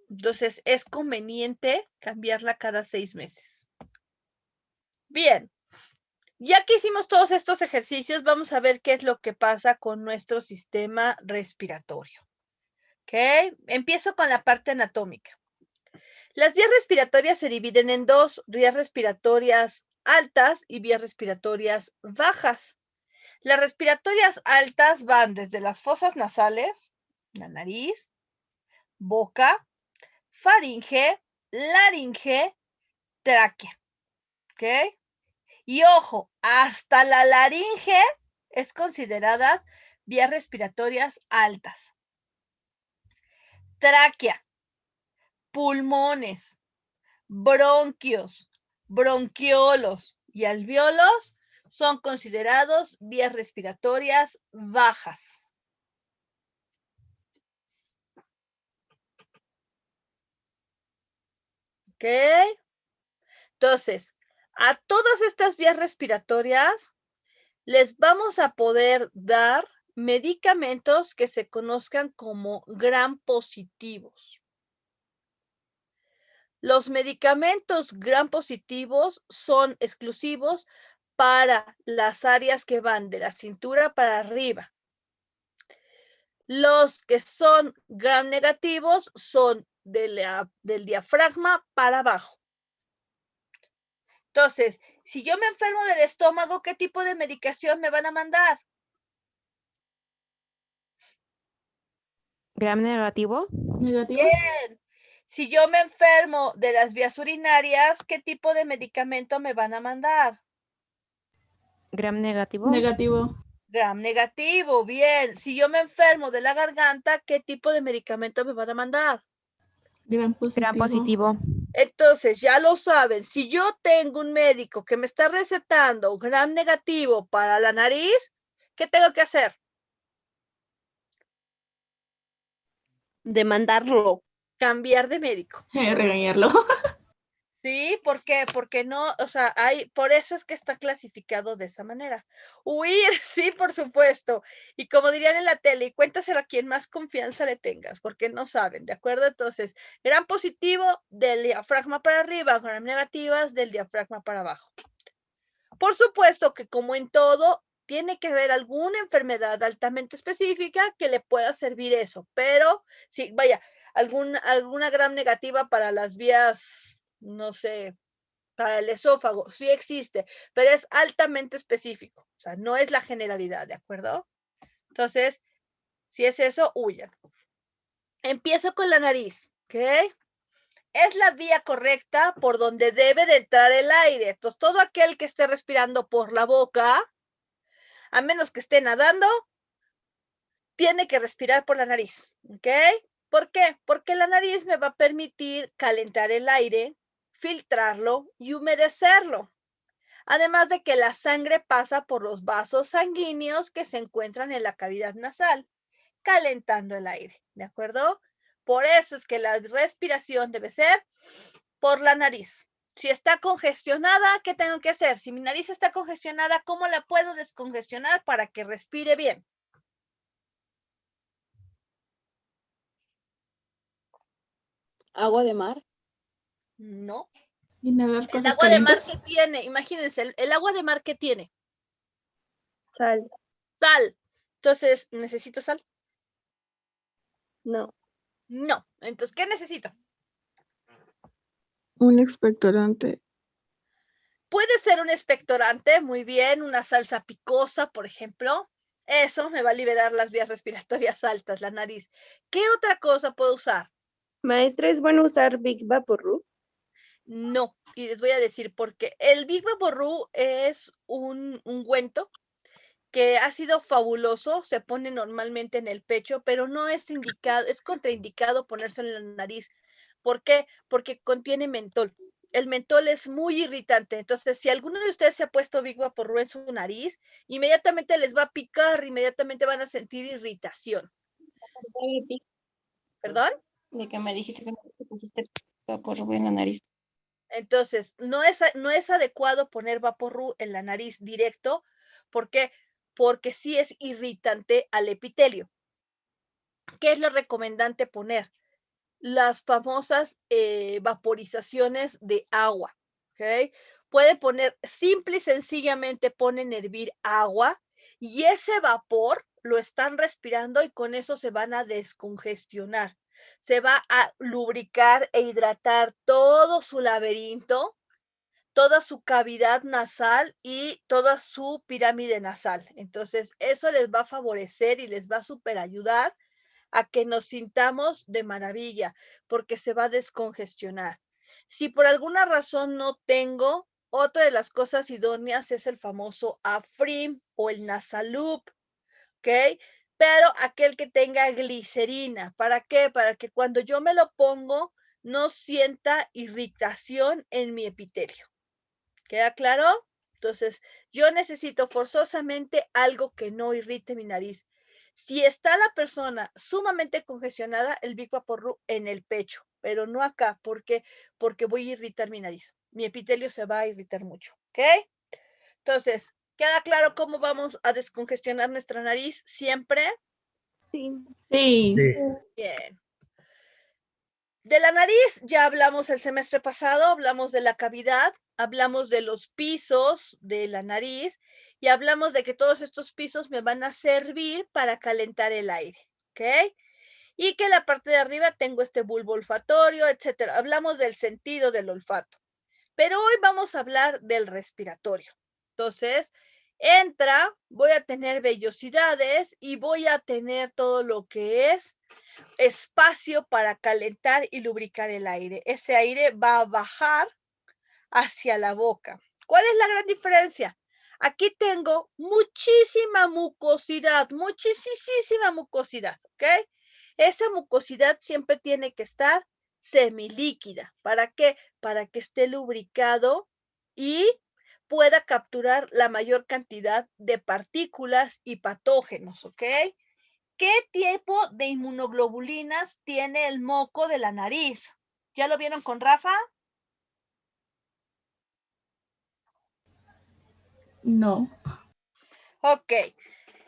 Entonces, es conveniente cambiarla cada 6 meses. Bien, ya que hicimos todos estos ejercicios, vamos a ver qué es lo que pasa con nuestro sistema respiratorio. ¿Ok? Empiezo con la parte anatómica. Las vías respiratorias se dividen en dos, vías respiratorias altas y vías respiratorias bajas. Las respiratorias altas van desde las fosas nasales, la nariz, boca, faringe, laringe, tráquea. ¿Ok? Y ojo, hasta la laringe es considerada vías respiratorias altas. Tráquea, pulmones, bronquios, bronquiolos y alvéolos son considerados vías respiratorias bajas. ¿Ok? Entonces, a todas estas vías respiratorias les vamos a poder dar medicamentos que se conozcan como gram positivos. Los medicamentos gram positivos son exclusivos para las áreas que van de la cintura para arriba. Los que son gram negativos son del diafragma para abajo. Entonces, si yo me enfermo del estómago, ¿qué tipo de medicación me van a mandar? ¿Gram negativo? ¿Negativos? Bien. Si yo me enfermo de las vías urinarias, ¿qué tipo de medicamento me van a mandar? Gram negativo. Negativo. Gram negativo, bien. Si yo me enfermo de la garganta, ¿qué tipo de medicamento me van a mandar? Gram positivo. Gram positivo. Entonces, ya lo saben, si yo tengo un médico que me está recetando un gram negativo para la nariz, ¿qué tengo que hacer? Demandarlo. Cambiar de médico. Regañarlo. ¿Sí? ¿Por qué? Porque no, o sea, por eso es que está clasificado de esa manera. Huir, sí, por supuesto. Y como dirían en la tele, y cuéntaselo a quien más confianza le tengas, porque no saben, ¿de acuerdo? Entonces, gram positivo del diafragma para arriba, gram negativas del diafragma para abajo. Por supuesto que como en todo, tiene que haber alguna enfermedad altamente específica que le pueda servir eso, pero sí, vaya, alguna gram negativa para las vías, no sé, para el esófago, sí existe, pero es altamente específico, o sea, no es la generalidad, ¿de acuerdo? Entonces, si es eso, huyan. Empiezo con la nariz, ¿ok? Es la vía correcta por donde debe de entrar el aire. Entonces, todo aquel que esté respirando por la boca, a menos que esté nadando, tiene que respirar por la nariz, ¿ok? ¿Por qué? Porque la nariz me va a permitir calentar el aire, filtrarlo y humedecerlo. Además de que la sangre pasa por los vasos sanguíneos que se encuentran en la cavidad nasal, calentando el aire, ¿de acuerdo? Por eso es que la respiración debe ser por la nariz. Si está congestionada, ¿qué tengo que hacer? Si mi nariz está congestionada, ¿cómo la puedo descongestionar para que respire bien? Agua de mar. No. Inhalar El cosas agua de mar calientes. que tiene, imagínense, el agua de mar que tiene. Sal. Sal. Entonces, ¿necesito sal? No. No. Entonces, ¿qué necesito? Un expectorante. Puede ser un expectorante, muy bien, una salsa picosa, por ejemplo. Eso me va a liberar las vías respiratorias altas, la nariz. ¿Qué otra cosa puedo usar? Maestra, ¿es bueno usar Big Vaporub? No, y les voy a decir por qué. El Big Vaporub es un ungüento que ha sido fabuloso, se pone normalmente en el pecho, pero no es indicado, es contraindicado ponérselo en la nariz. ¿Por qué? Porque contiene mentol. El mentol es muy irritante, entonces si alguno de ustedes se ha puesto Big Vaporub en su nariz, inmediatamente les va a picar, inmediatamente van a sentir irritación. ¿Perdón? De que me dijiste que no te pusiste Vaporub en la nariz. Entonces, no es adecuado poner Vaporub en la nariz directo. ¿Por qué? Porque sí es irritante al epitelio. ¿Qué es lo recomendante poner? Las famosas vaporizaciones de agua, ¿ok? Puede poner, simple y sencillamente ponen a hervir agua y ese vapor lo están respirando y con eso se van a descongestionar. Se va a lubricar e hidratar todo su laberinto, toda su cavidad nasal y toda su pirámide nasal. Entonces, eso les va a favorecer y les va a super ayudar a que nos sintamos de maravilla, porque se va a descongestionar. Si por alguna razón no tengo, otra de las cosas idóneas es el famoso Afrim o el Nasaloop, ¿ok? Pero aquel que tenga glicerina, ¿para qué? Para que cuando yo me lo pongo no sienta irritación en mi epitelio. ¿Queda claro? Entonces, yo necesito forzosamente algo que no irrite mi nariz. Si está la persona sumamente congestionada, el Big Vaporub en el pecho, pero no acá, porque voy a irritar mi nariz. Mi epitelio se va a irritar mucho, ¿ok? Entonces, ¿queda claro cómo vamos a descongestionar nuestra nariz siempre? Sí. Sí. Sí. Bien. De la nariz ya hablamos el semestre pasado, hablamos de la cavidad, hablamos de los pisos de la nariz y hablamos de que todos estos pisos me van a servir para calentar el aire, ¿ok? Y que la parte de arriba tengo este bulbo olfatorio, etcétera. Hablamos del sentido del olfato. Pero hoy vamos a hablar del respiratorio. Entonces, voy a tener vellosidades y voy a tener todo lo que es espacio para calentar y lubricar el aire. Ese aire va a bajar hacia la boca. ¿Cuál es la gran diferencia? Aquí tengo muchísima mucosidad, muchísima mucosidad, ¿ok? Esa mucosidad siempre tiene que estar semilíquida. ¿Para qué? Para que esté lubricado y pueda capturar la mayor cantidad de partículas y patógenos, ¿ok? ¿Qué tipo de inmunoglobulinas tiene el moco de la nariz? ¿Ya lo vieron con Rafa? No. Ok.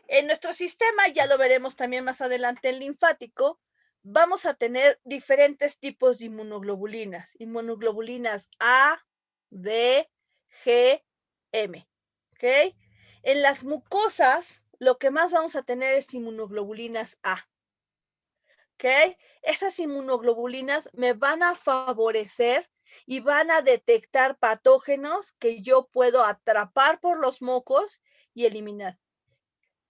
En nuestro sistema, ya lo veremos también más adelante en linfático, vamos a tener diferentes tipos de inmunoglobulinas. Inmunoglobulinas A, B, G, M. ¿Ok? En las mucosas, lo que más vamos a tener es inmunoglobulinas A. ¿Ok? Esas inmunoglobulinas me van a favorecer y van a detectar patógenos que yo puedo atrapar por los mocos y eliminar.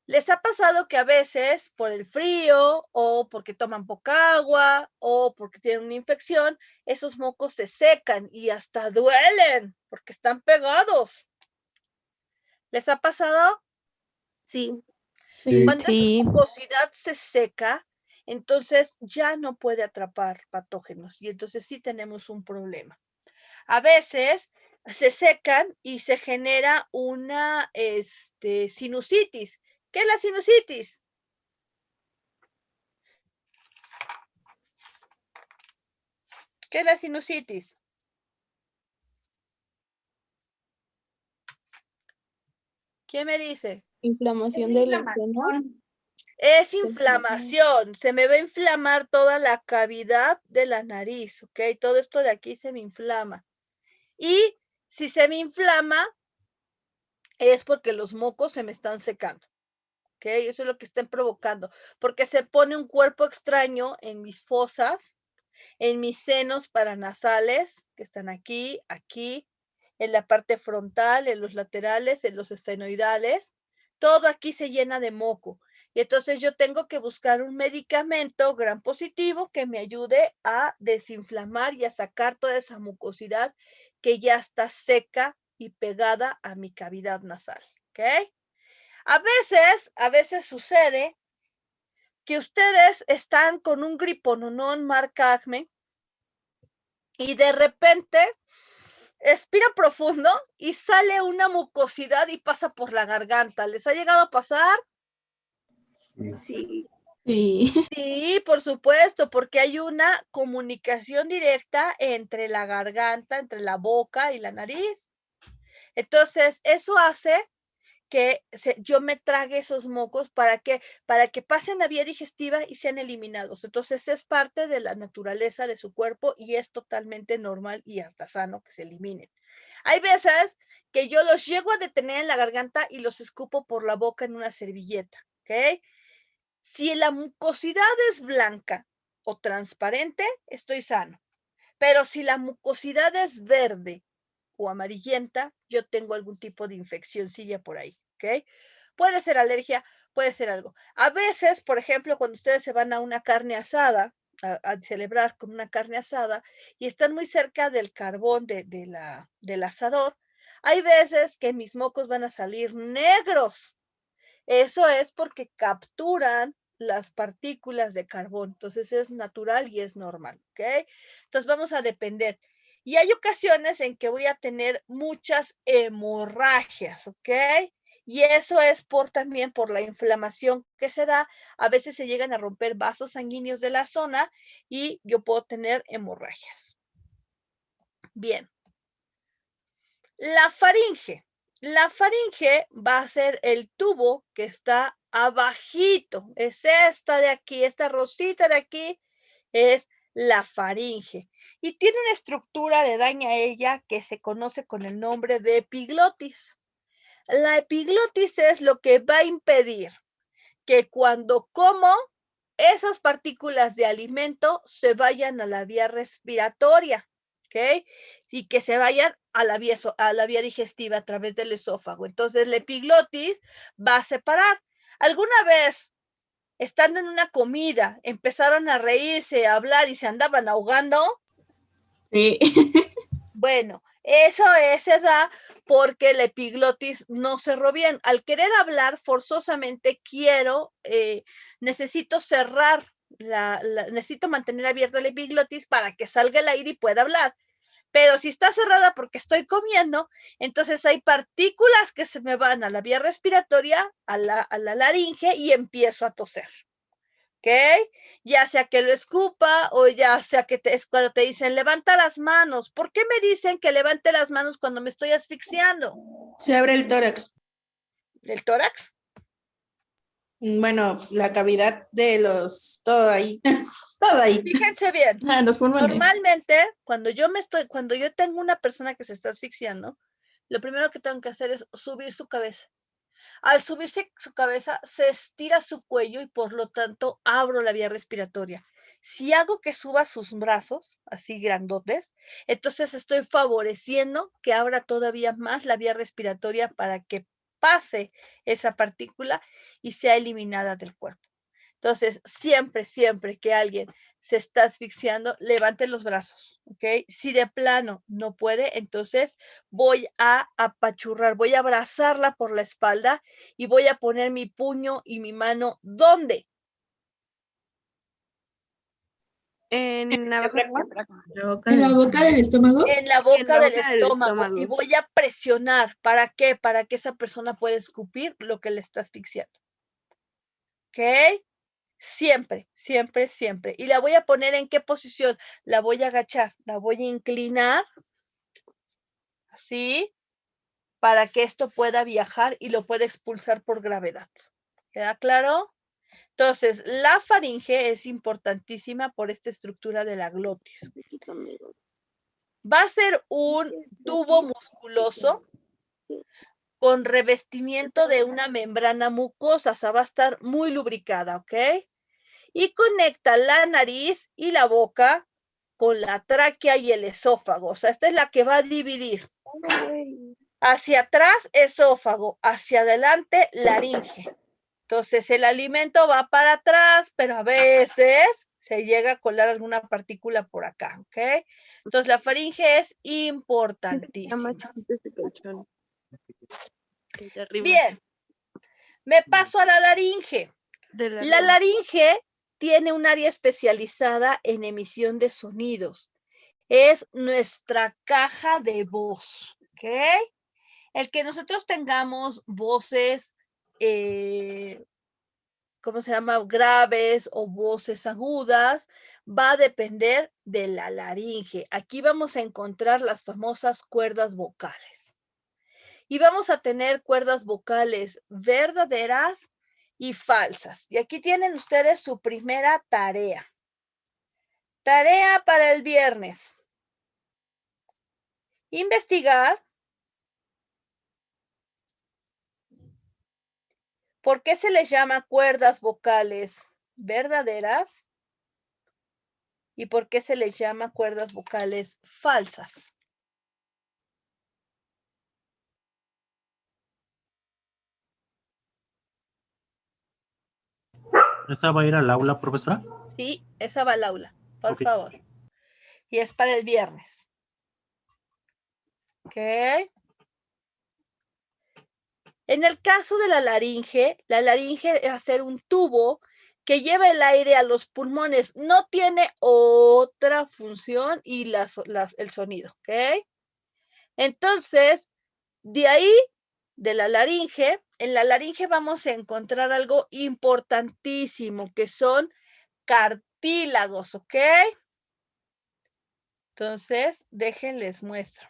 ¿Les ha pasado que a veces por el frío o porque toman poca agua o porque tienen una infección, esos mocos se secan y hasta duelen porque están pegados? ¿Les ha pasado? Sí. Cuando esa mucosidad se seca, entonces ya no puede atrapar patógenos y entonces sí tenemos un problema. A veces se secan y se genera una sinusitis. ¿Qué es la sinusitis? ¿Qué es la sinusitis? ¿Quién me dice? Inflamación del seno. Es inflamación. Se me va a inflamar toda la cavidad de la nariz, ¿ok? Todo esto de aquí se me inflama. Y si se me inflama, es porque los mocos se me están secando. ¿Ok? Eso es lo que están provocando. Porque se pone un cuerpo extraño en mis fosas, en mis senos paranasales, que están aquí, aquí, en la parte frontal, en los laterales, en los estenoidales. Todo aquí se llena de moco. Y entonces yo tengo que buscar un medicamento gram positivo que me ayude a desinflamar y a sacar toda esa mucosidad que ya está seca y pegada a mi cavidad nasal. ¿Ok? A veces sucede que ustedes están con un gripononón marca Acme y de repente expira profundo y sale una mucosidad y pasa por la garganta. ¿Les ha llegado a pasar? Sí. Sí. Sí, por supuesto, porque hay una comunicación directa entre la garganta, entre la boca y la nariz. Entonces, eso hace que yo me trague esos mocos para que pasen a vía digestiva y sean eliminados. Entonces es parte de la naturaleza de su cuerpo y es totalmente normal y hasta sano que se eliminen. Hay veces que yo los llego a detener en la garganta y los escupo por la boca en una servilleta, ¿ok? Si la mucosidad es blanca o transparente, estoy sano. Pero si la mucosidad es verde o amarillenta, yo tengo algún tipo de infeccióncilla por ahí, ¿ok? Puede ser alergia, puede ser algo. A veces, por ejemplo, cuando ustedes se van a una carne asada, a celebrar con una carne asada, y están muy cerca del carbón del asador, hay veces que mis mocos van a salir negros. Eso es porque capturan las partículas de carbón. Entonces es natural y es normal, ¿ok? Entonces vamos a depender. Y hay ocasiones en que voy a tener muchas hemorragias, ¿ok? Y eso es también por la inflamación que se da. A veces se llegan a romper vasos sanguíneos de la zona y yo puedo tener hemorragias. Bien. La faringe. La faringe va a ser el tubo que está abajito. Es esta de aquí, esta rosita de aquí es la faringe. Y tiene una estructura aledaña a ella que se conoce con el nombre de epiglotis. La epiglotis es lo que va a impedir que cuando como esas partículas de alimento se vayan a la vía respiratoria, ¿ok? Y que se vayan a la vía digestiva a través del esófago. Entonces la epiglotis va a separar. ¿Alguna vez, estando en una comida, empezaron a reírse, a hablar y se andaban ahogando? Sí. Bueno, Eso se da porque el epiglotis no cerró bien. Al querer hablar, forzosamente necesito cerrar, necesito mantener abierta la epiglotis para que salga el aire y pueda hablar. Pero si está cerrada porque estoy comiendo, entonces hay partículas que se me van a la vía respiratoria, a la laringe y empiezo a toser. ¿Ok? Ya sea que lo escupa o ya sea que es cuando te dicen levanta las manos. ¿Por qué me dicen que levante las manos cuando me estoy asfixiando? Se abre el tórax. ¿El tórax? Bueno, la cavidad de todo ahí. Todo ahí. Fíjense bien. Los pulmones. Normalmente, cuando yo tengo una persona que se está asfixiando, lo primero que tengo que hacer es subir su cabeza. Al subirse su cabeza, se estira su cuello y por lo tanto abro la vía respiratoria. Si hago que suba sus brazos, así grandotes, entonces estoy favoreciendo que abra todavía más la vía respiratoria para que pase esa partícula y sea eliminada del cuerpo. Entonces, siempre que alguien se está asfixiando, levante los brazos, ¿ok? Si de plano no puede, entonces voy a apachurrar, voy a abrazarla por la espalda y voy a poner mi puño y mi mano, ¿dónde? En la boca. ¿En la boca del estómago? En la boca del estómago. Y voy a presionar. ¿Para qué? Para que esa persona pueda escupir lo que le está asfixiando. ¿Ok? Siempre. ¿Y la voy a poner en qué posición? La voy a agachar, la voy a inclinar, así, para que esto pueda viajar y lo pueda expulsar por gravedad. ¿Queda claro? Entonces, la faringe es importantísima por esta estructura de la glotis. Va a ser un tubo musculoso con revestimiento de una membrana mucosa, o sea, va a estar muy lubricada, ¿ok? Y conecta la nariz y la boca con la tráquea y el esófago. O sea, esta es la que va a dividir. Hacia atrás, esófago. Hacia adelante, laringe. Entonces, el alimento va para atrás, pero a veces se llega a colar alguna partícula por acá, ¿ok? Entonces, la faringe es importantísima. Bien. Me paso a la laringe. La laringe tiene un área especializada en emisión de sonidos. Es nuestra caja de voz, ¿ok? El que nosotros tengamos voces, ¿cómo se llama? Graves o voces agudas, va a depender de la laringe. Aquí vamos a encontrar las famosas cuerdas vocales. Y vamos a tener cuerdas vocales verdaderas y falsas. Y aquí tienen ustedes su primera tarea. Tarea para el viernes. Investigar por qué se les llama cuerdas vocales verdaderas y por qué se les llama cuerdas vocales falsas. ¿Esa va a ir al aula, profesora? Sí, esa va al aula, por favor. Y es para el viernes. ¿Ok? En el caso de la laringe es hacer un tubo que lleva el aire a los pulmones. No tiene otra función y el sonido, ¿ok? Entonces, de ahí, de la laringe, en la laringe vamos a encontrar algo importantísimo, que son cartílagos, ¿ok? Entonces, déjenles muestro.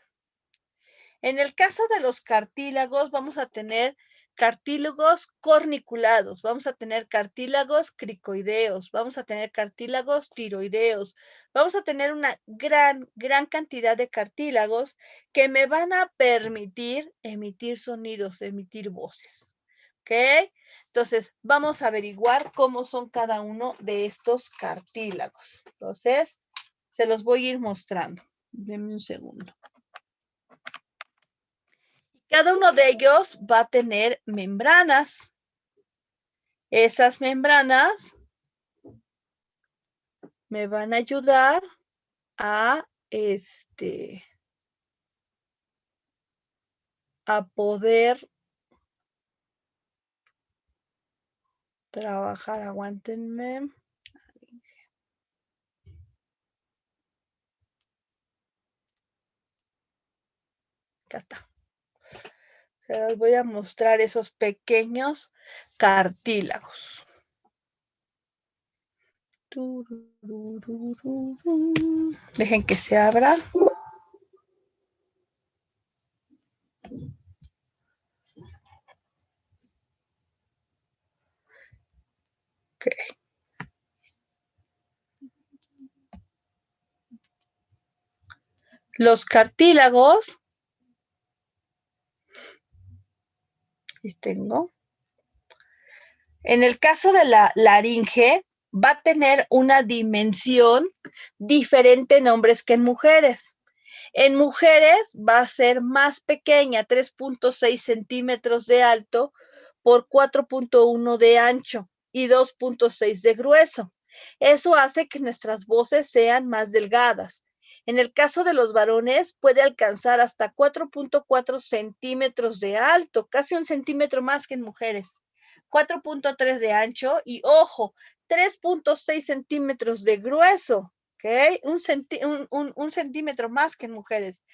En el caso de los cartílagos, vamos a tener cartílagos corniculados, vamos a tener cartílagos cricoideos, vamos a tener cartílagos tiroideos, vamos a tener una gran cantidad de cartílagos que me van a permitir emitir sonidos, emitir voces. ¿Ok? Entonces, vamos a averiguar cómo son cada uno de estos cartílagos. Entonces, se los voy a ir mostrando. Denme un segundo. Cada uno de ellos va a tener membranas. Esas membranas me van a ayudar a a poder trabajar. Aguántenme. Acá está. Se los voy a mostrar esos pequeños cartílagos. Dejen que se abra. Ok. Los cartílagos, y tengo, en el caso de la laringe, va a tener una dimensión diferente en hombres que en mujeres. En mujeres va a ser más pequeña, 3.6 centímetros de alto por 4.1 de ancho y 2.6 de grueso. Eso hace que nuestras voces sean más delgadas. En el caso de los varones puede alcanzar hasta 4.4 centímetros de alto, casi 1 centímetro más que en mujeres. 4.3 de ancho y, ojo, 3.6 centímetros de grueso. ¿Ok? Un centímetro más que en mujeres.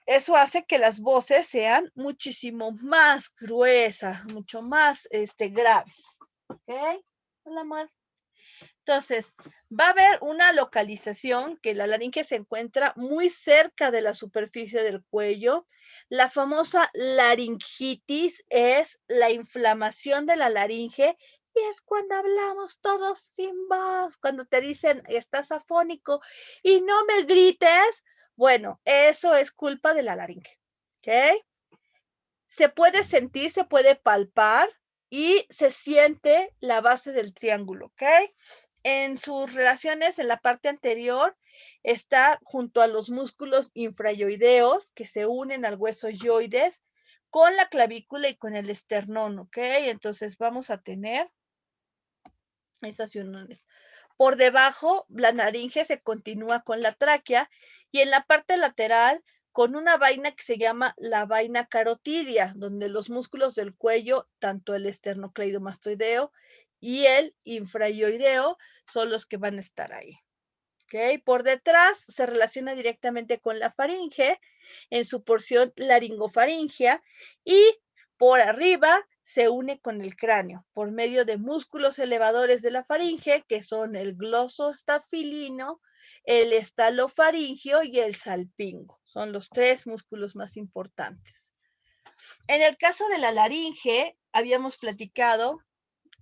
Eso hace que las voces sean muchísimo más gruesas, mucho más graves. ¿Ok? Hola, amor. Entonces, va a haber una localización que la laringe se encuentra muy cerca de la superficie del cuello. La famosa laringitis es la inflamación de la laringe y es cuando hablamos todos sin voz, cuando te dicen estás afónico y no me grites. Bueno, eso es culpa de la laringe. ¿Ok? Se puede sentir, se puede palpar y se siente la base del triángulo. ¿Ok? En sus relaciones, en la parte anterior, está junto a los músculos infrayoideos que se unen al hueso yoides con la clavícula y con el esternón, ¿ok? Entonces vamos a tener esas uniones. Por debajo, la laringe se continúa con la tráquea y en la parte lateral con una vaina que se llama la vaina carotidia, donde los músculos del cuello, tanto el esternocleidomastoideo y el infrayoideo, son los que van a estar ahí. ¿Okay? Por detrás se relaciona directamente con la faringe en su porción laringofaringea y por arriba se une con el cráneo por medio de músculos elevadores de la faringe que son el glosostafilino, el estalofaringio y el salpingo. Son los 3 músculos más importantes. En el caso de la laringe, habíamos platicado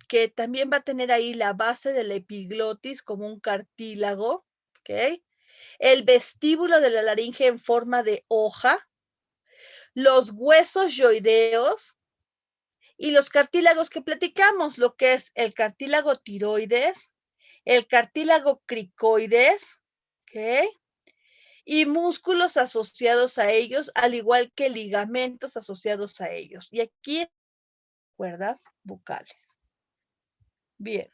que también va a tener ahí la base de la epiglotis como un cartílago, ¿ok? El vestíbulo de la laringe en forma de hoja, los huesos yoideos y los cartílagos que platicamos, lo que es el cartílago tiroides, el cartílago cricoides, ¿ok? Y músculos asociados a ellos, al igual que ligamentos asociados a ellos. Y aquí cuerdas bucales. Bien.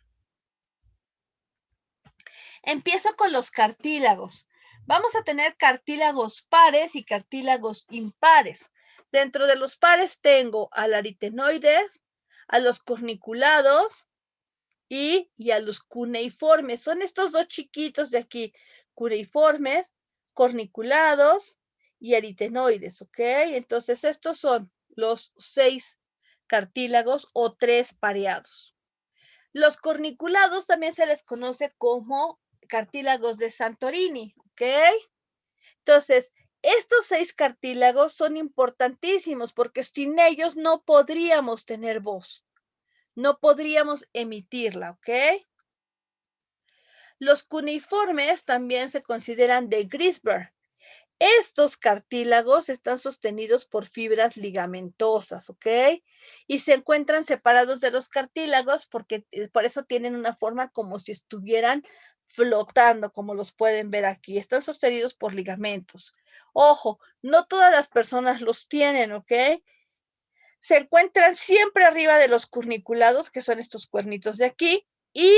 Empiezo con los cartílagos. Vamos a tener cartílagos pares y cartílagos impares. Dentro de los pares tengo al aritenoides, a los corniculados y a los cuneiformes. Son estos 2 chiquitos de aquí, cuneiformes, corniculados y aritenoides, ¿ok? Entonces estos son los 6 cartílagos o 3 pareados. Los corniculados también se les conoce como cartílagos de Santorini, ¿ok? Entonces, estos 6 cartílagos son importantísimos porque sin ellos no podríamos tener voz, no podríamos emitirla, ¿ok? Los cuneiformes también se consideran de Grisberg. Estos cartílagos están sostenidos por fibras ligamentosas, ¿ok? Y se encuentran separados de los cartílagos porque por eso tienen una forma como si estuvieran flotando, como los pueden ver aquí. Están sostenidos por ligamentos. Ojo, no todas las personas los tienen, ¿ok? Se encuentran siempre arriba de los corniculados, que son estos cuernitos de aquí, y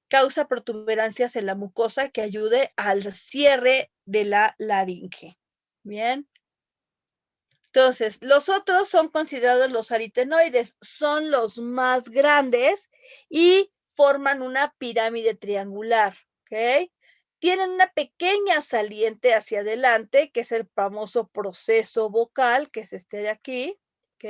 causa protuberancias en la mucosa que ayude al cierre de la laringe. Bien. Entonces, los otros son considerados los aritenoides, son los más grandes y forman una pirámide triangular, ¿ok? Tienen una pequeña saliente hacia adelante, que es el famoso proceso vocal, que es este de aquí, ¿ok?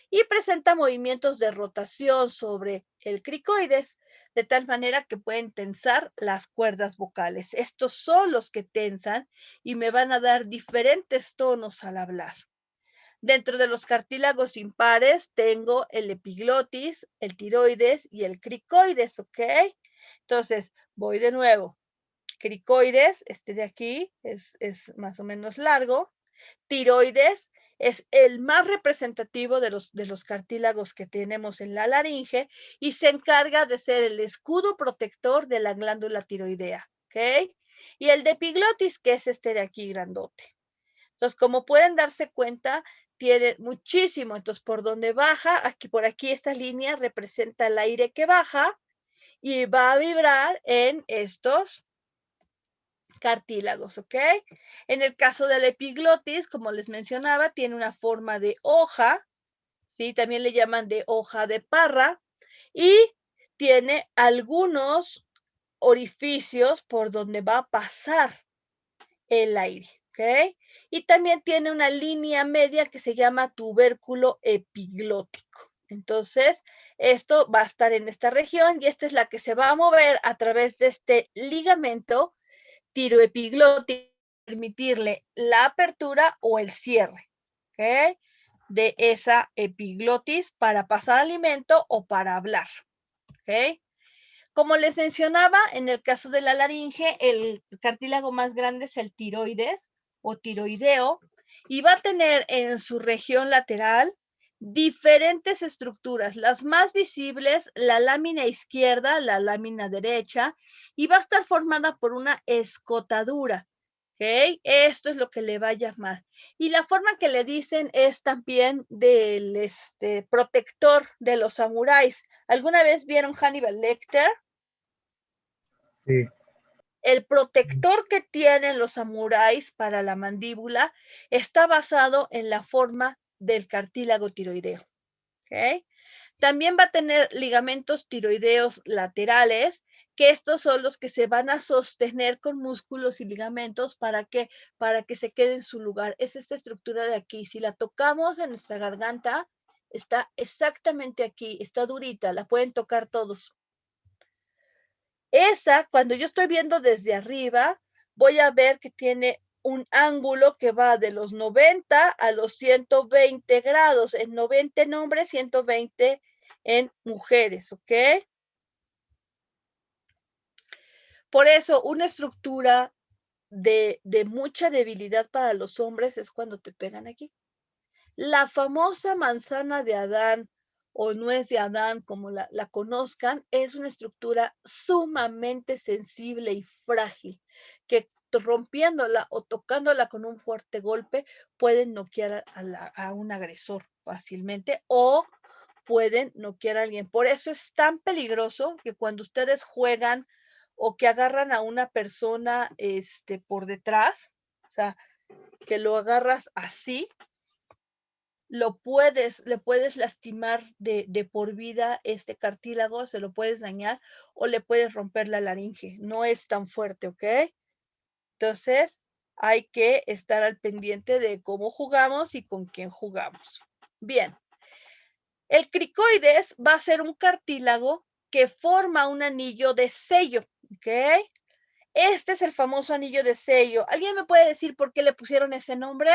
Y presenta movimientos de rotación sobre el cricoides, de tal manera que pueden tensar las cuerdas vocales. Estos son los que tensan y me van a dar diferentes tonos al hablar. Dentro de los cartílagos impares tengo el epiglotis, el tiroides y el cricoides, ¿ok? Entonces, voy de nuevo. Cricoides, este de aquí, es más o menos largo. Tiroides es el más representativo de los cartílagos que tenemos en la laringe y se encarga de ser el escudo protector de la glándula tiroidea, ¿ok? Y el de epiglotis, que es este de aquí grandote. Entonces, como pueden darse cuenta, tiene muchísimo. Entonces, por donde baja, aquí por aquí esta línea representa el aire que baja y va a vibrar en estos cartílagos, ¿ok? En el caso del epiglotis, como les mencionaba, tiene una forma de hoja, ¿sí? También le llaman de hoja de parra y tiene algunos orificios por donde va a pasar el aire, ¿ok? Y también tiene una línea media que se llama tubérculo epiglótico. Entonces, esto va a estar en esta región y esta es la que se va a mover a través de este ligamento tiroepiglótico, permitirle la apertura o el cierre, ¿ok? De esa epiglotis para pasar alimento o para hablar, ¿ok? Como les mencionaba, en el caso de la laringe, el cartílago más grande es el tiroides o tiroideo y va a tener en su región lateral diferentes estructuras, las más visibles, la lámina izquierda, la lámina derecha, y va a estar formada por una escotadura, ¿ok? Esto es lo que le va a llamar. Y la forma que le dicen es también del protector de los samuráis. ¿Alguna vez vieron Hannibal Lecter? Sí. El protector que tienen los samuráis para la mandíbula está basado en la forma del cartílago tiroideo. ¿Okay? También va a tener ligamentos tiroideos laterales, que estos son los que se van a sostener con músculos y ligamentos para que se quede en su lugar. Es esta estructura de aquí. Si la tocamos en nuestra garganta, está exactamente aquí, está durita, la pueden tocar todos. Esa, cuando yo estoy viendo desde arriba, voy a ver que tiene un ángulo que va de los 90 a los 120 grados, en 90 en hombres, 120 en mujeres, ¿ok? Por eso, una estructura de mucha debilidad para los hombres es cuando te pegan aquí. La famosa manzana de Adán o nuez de Adán, como la conozcan, es una estructura sumamente sensible y frágil, que rompiéndola o tocándola con un fuerte golpe pueden noquear a un agresor fácilmente o pueden noquear a alguien. Por eso es tan peligroso que cuando ustedes juegan o que agarran a una persona por detrás, o sea, que lo agarras así, le puedes lastimar de por vida este cartílago, se lo puedes dañar o le puedes romper la laringe. No es tan fuerte, ¿ok? Entonces, hay que estar al pendiente de cómo jugamos y con quién jugamos. Bien. El cricoides va a ser un cartílago que forma un anillo de sello, ¿ok? Este es el famoso anillo de sello. ¿Alguien me puede decir por qué le pusieron ese nombre?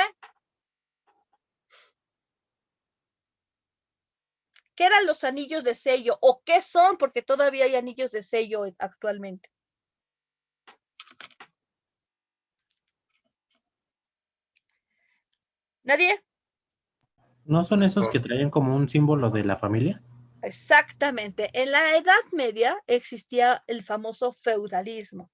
¿Qué eran los anillos de sello? ¿O qué son? Porque todavía hay anillos de sello actualmente. ¿Nadie? ¿No son esos que traen como un símbolo de la familia? Exactamente. En la Edad Media existía el famoso feudalismo.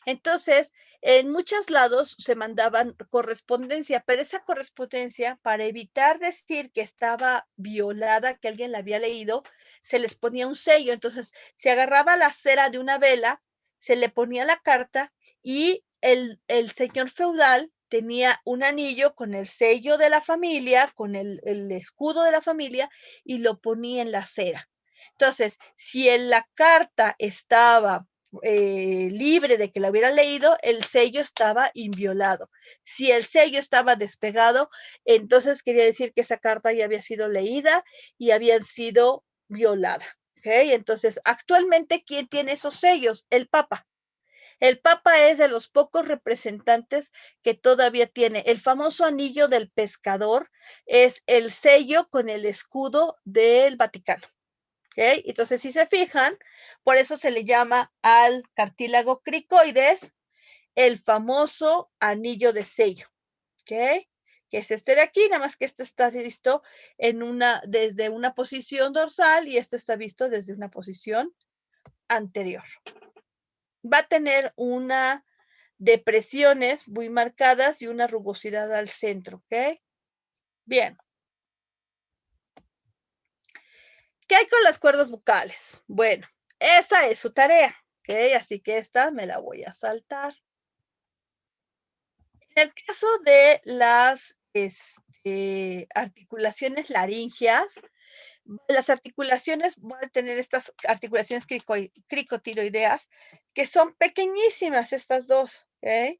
Entonces, en muchos lados se mandaban correspondencia, pero esa correspondencia, para evitar decir que estaba violada, que alguien la había leído, se les ponía un sello. Entonces, se agarraba la cera de una vela, se le ponía la carta y el señor feudal tenía un anillo con el sello de la familia, con el escudo de la familia, y lo ponía en la cera. Entonces, si en la carta estaba libre de que la hubieran leído, el sello estaba inviolado. Si el sello estaba despegado, entonces quería decir que esa carta ya había sido leída y habían sido violada. ¿Okay? Entonces, actualmente, ¿quién tiene esos sellos? El Papa. El Papa es de los pocos representantes que todavía tiene. El famoso anillo del pescador es el sello con el escudo del Vaticano. ¿Okay? Entonces, si se fijan, por eso se le llama al cartílago cricoides el famoso anillo de sello. ¿Okay? Que es este de aquí, nada más que este está visto desde una posición dorsal y este está visto desde una posición anterior. Va a tener una depresiones muy marcadas y una rugosidad al centro, ¿ok? Bien. ¿Qué hay con las cuerdas vocales? Bueno, esa es su tarea, ¿ok? Así que esta me la voy a saltar. En el caso de las articulaciones laringeas, las articulaciones van a tener estas articulaciones cricotiroideas, que son pequeñísimas estas dos, ¿ok?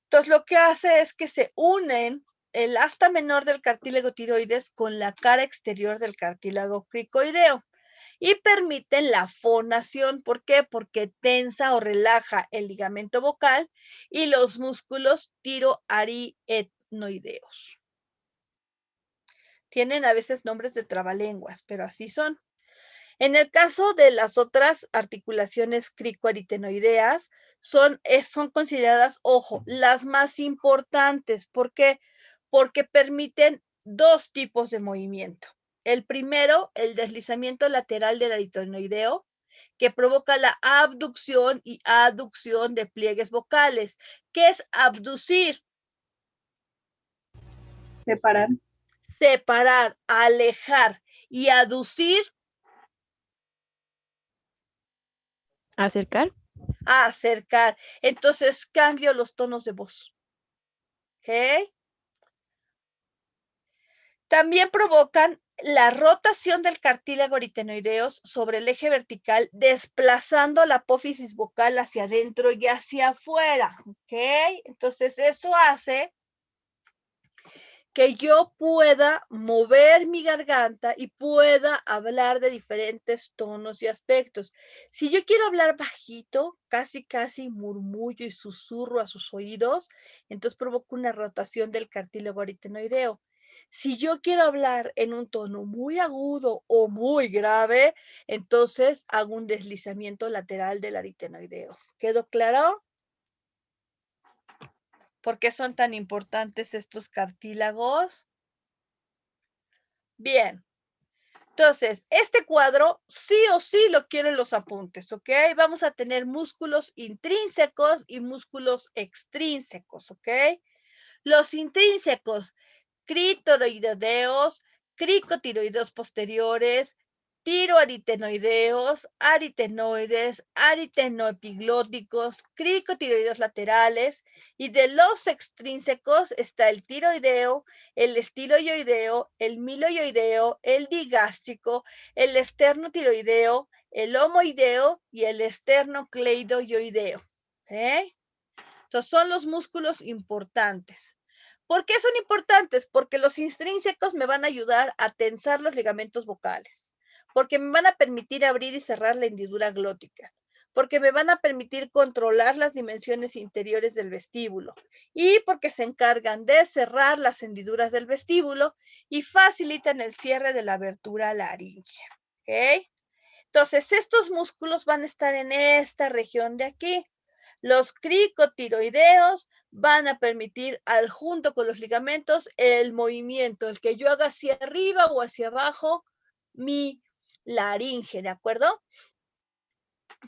Entonces, lo que hace es que se unen el asta menor del cartílago tiroides con la cara exterior del cartílago cricoideo y permiten la fonación. ¿Por qué? Porque tensa o relaja el ligamento vocal y los músculos tiroarietnoideos. Tienen a veces nombres de trabalenguas, pero así son. En el caso de las otras articulaciones cricoaritenoideas, son consideradas, ojo, las más importantes. ¿Por qué? Porque permiten dos tipos de movimiento. El primero, el deslizamiento lateral del aritenoideo, que provoca la abducción y aducción de pliegues vocales. ¿Qué es abducir? Separar. Separar, alejar. Y aducir, Acercar. acercar. Entonces cambio los tonos de voz. ¿Ok? También provocan la rotación del cartílago aritenoideos sobre el eje vertical, desplazando la apófisis vocal hacia adentro y hacia afuera. ¿Ok? Entonces eso hace que yo pueda mover mi garganta y pueda hablar de diferentes tonos y aspectos. Si yo quiero hablar bajito, casi murmullo y susurro a sus oídos, entonces provoco una rotación del cartílago aritenoideo. Si yo quiero hablar en un tono muy agudo o muy grave, entonces hago un deslizamiento lateral del aritenoideo. ¿Quedó claro? ¿Por qué son tan importantes estos cartílagos? Bien, entonces, este cuadro sí o sí lo quiero en los apuntes, ¿ok? Vamos a tener músculos intrínsecos y músculos extrínsecos, ¿ok? Los intrínsecos, critoroideos, cricotiroideos posteriores, tiroaritenoideos, aritenoides, aritenoepiglóticos, cricotiroideos laterales, y de los extrínsecos está el tiroideo, el estiloioideo, el miloioideo, el digástrico, el esternotiroideo, el homoideo y el esternocleidoioideo. ¿Okay? Entonces son los músculos importantes. ¿Por qué son importantes? Porque los intrínsecos me van a ayudar a tensar los ligamentos vocales, porque me van a permitir abrir y cerrar la hendidura glótica, porque me van a permitir controlar las dimensiones interiores del vestíbulo y porque se encargan de cerrar las hendiduras del vestíbulo y facilitan el cierre de la abertura laríngea. ¿Ok? Entonces, estos músculos van a estar en esta región de aquí. Los cricotiroideos van a permitir, junto con los ligamentos, el movimiento, el que yo haga hacia arriba o hacia abajo mi laringe, ¿de acuerdo?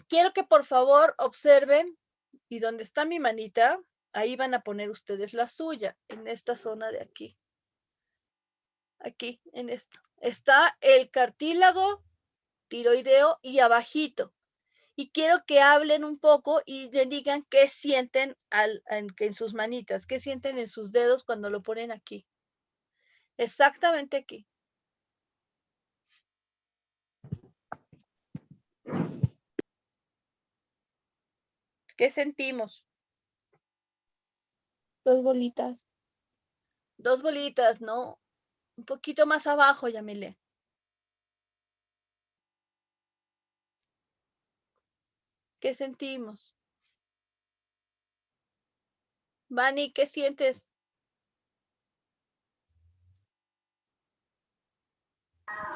Quiero que por favor observen, y donde está mi manita, ahí van a poner ustedes la suya, en esta zona de aquí. Aquí, en esto. Está el cartílago tiroideo y abajito. y quiero que hablen un poco y le digan qué sienten en sus manitas, qué sienten en sus dedos cuando lo ponen aquí. Exactamente aquí. ¿Qué sentimos? 2 bolitas. 2 bolitas, ¿no? Un poquito más abajo, Yamile. ¿Qué sentimos? Vani, ¿qué sientes?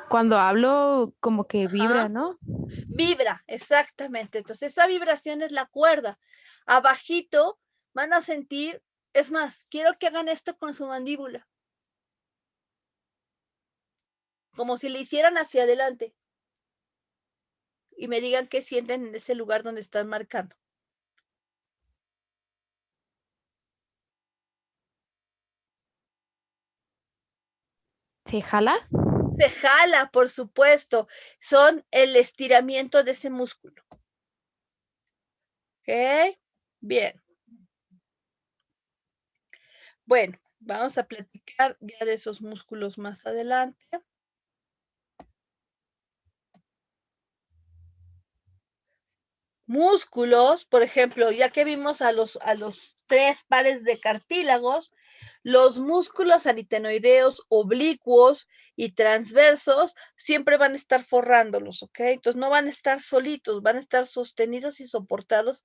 Cuando hablo, como que vibra, Ajá. ¿no? Vibra, exactamente. Entonces, esa vibración es la cuerda. Abajito van a sentir, es más, quiero que hagan esto con su mandíbula. Como si le hicieran hacia adelante. Y me digan qué sienten en ese lugar donde están marcando. ¿Se jala? Se jala, por supuesto. Son el estiramiento de ese músculo. ¿Ok? Bien. Bueno, vamos a platicar ya de esos músculos más adelante. Músculos, por ejemplo, ya que vimos a los 3 pares de cartílagos, los músculos aritenoideos oblicuos y transversos siempre van a estar forrándolos, ¿ok? Entonces no van a estar solitos, van a estar sostenidos y soportados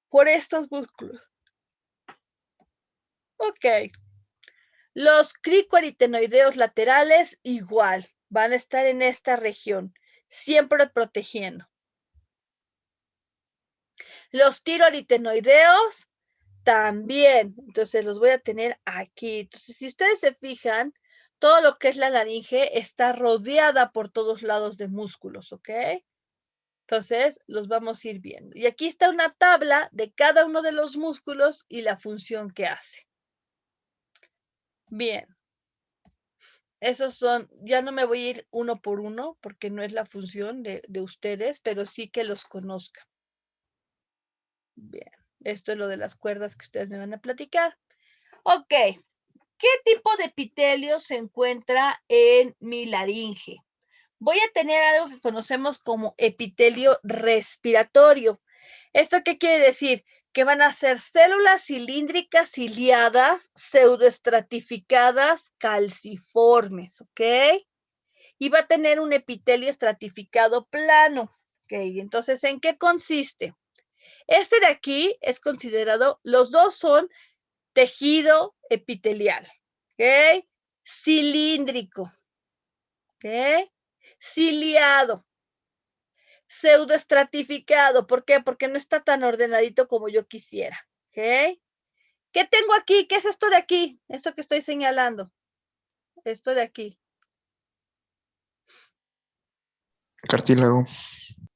por estos músculos. Ok. Los cricoaritenoideos laterales igual, van a estar en esta región, siempre protegiendo. Los tiroaritenoideos también, entonces los voy a tener aquí. Entonces, si ustedes se fijan, todo lo que es la laringe está rodeada por todos lados de músculos, ¿ok? Entonces, los vamos a ir viendo. Y aquí está una tabla de cada uno de los músculos y la función que hace. Bien. Esos son, ya no me voy a ir uno por uno porque no es la función de ustedes, pero sí que los conozcan. Bien, esto es lo de las cuerdas que ustedes me van a platicar. Ok, ¿qué tipo de epitelio se encuentra en mi laringe? Voy a tener algo que conocemos como epitelio respiratorio. ¿Esto qué quiere decir? Que van a ser células cilíndricas ciliadas, pseudoestratificadas, calciformes, ¿ok? Y va a tener un epitelio estratificado plano, ¿ok? Entonces, ¿en qué consiste? Este de aquí es considerado, los dos son tejido epitelial, ¿ok? Cilíndrico, ¿ok? Ciliado, pseudoestratificado. ¿Por qué? Porque no está tan ordenadito como yo quisiera, ¿ok? ¿Qué tengo aquí? ¿Qué es esto de aquí? Esto que estoy señalando. Esto de aquí. Cartílago.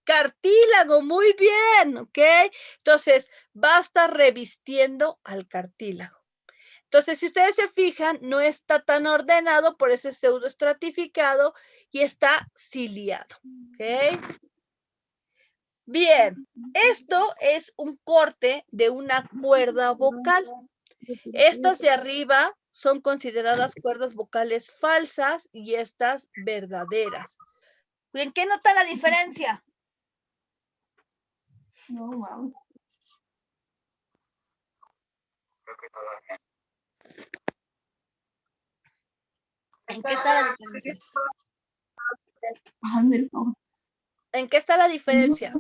Cartílago, muy bien, ¿ok? Entonces, va a estar revistiendo al cartílago. Entonces, si ustedes se fijan, no está tan ordenado, por eso es pseudoestratificado y está ciliado, ¿ok? Bien, esto es un corte de una cuerda vocal. Estas de arriba son consideradas cuerdas vocales falsas y estas verdaderas. ¿En qué nota la diferencia? No, wow. ¿En qué está la diferencia? Hazme el favor. ¿En qué está la diferencia?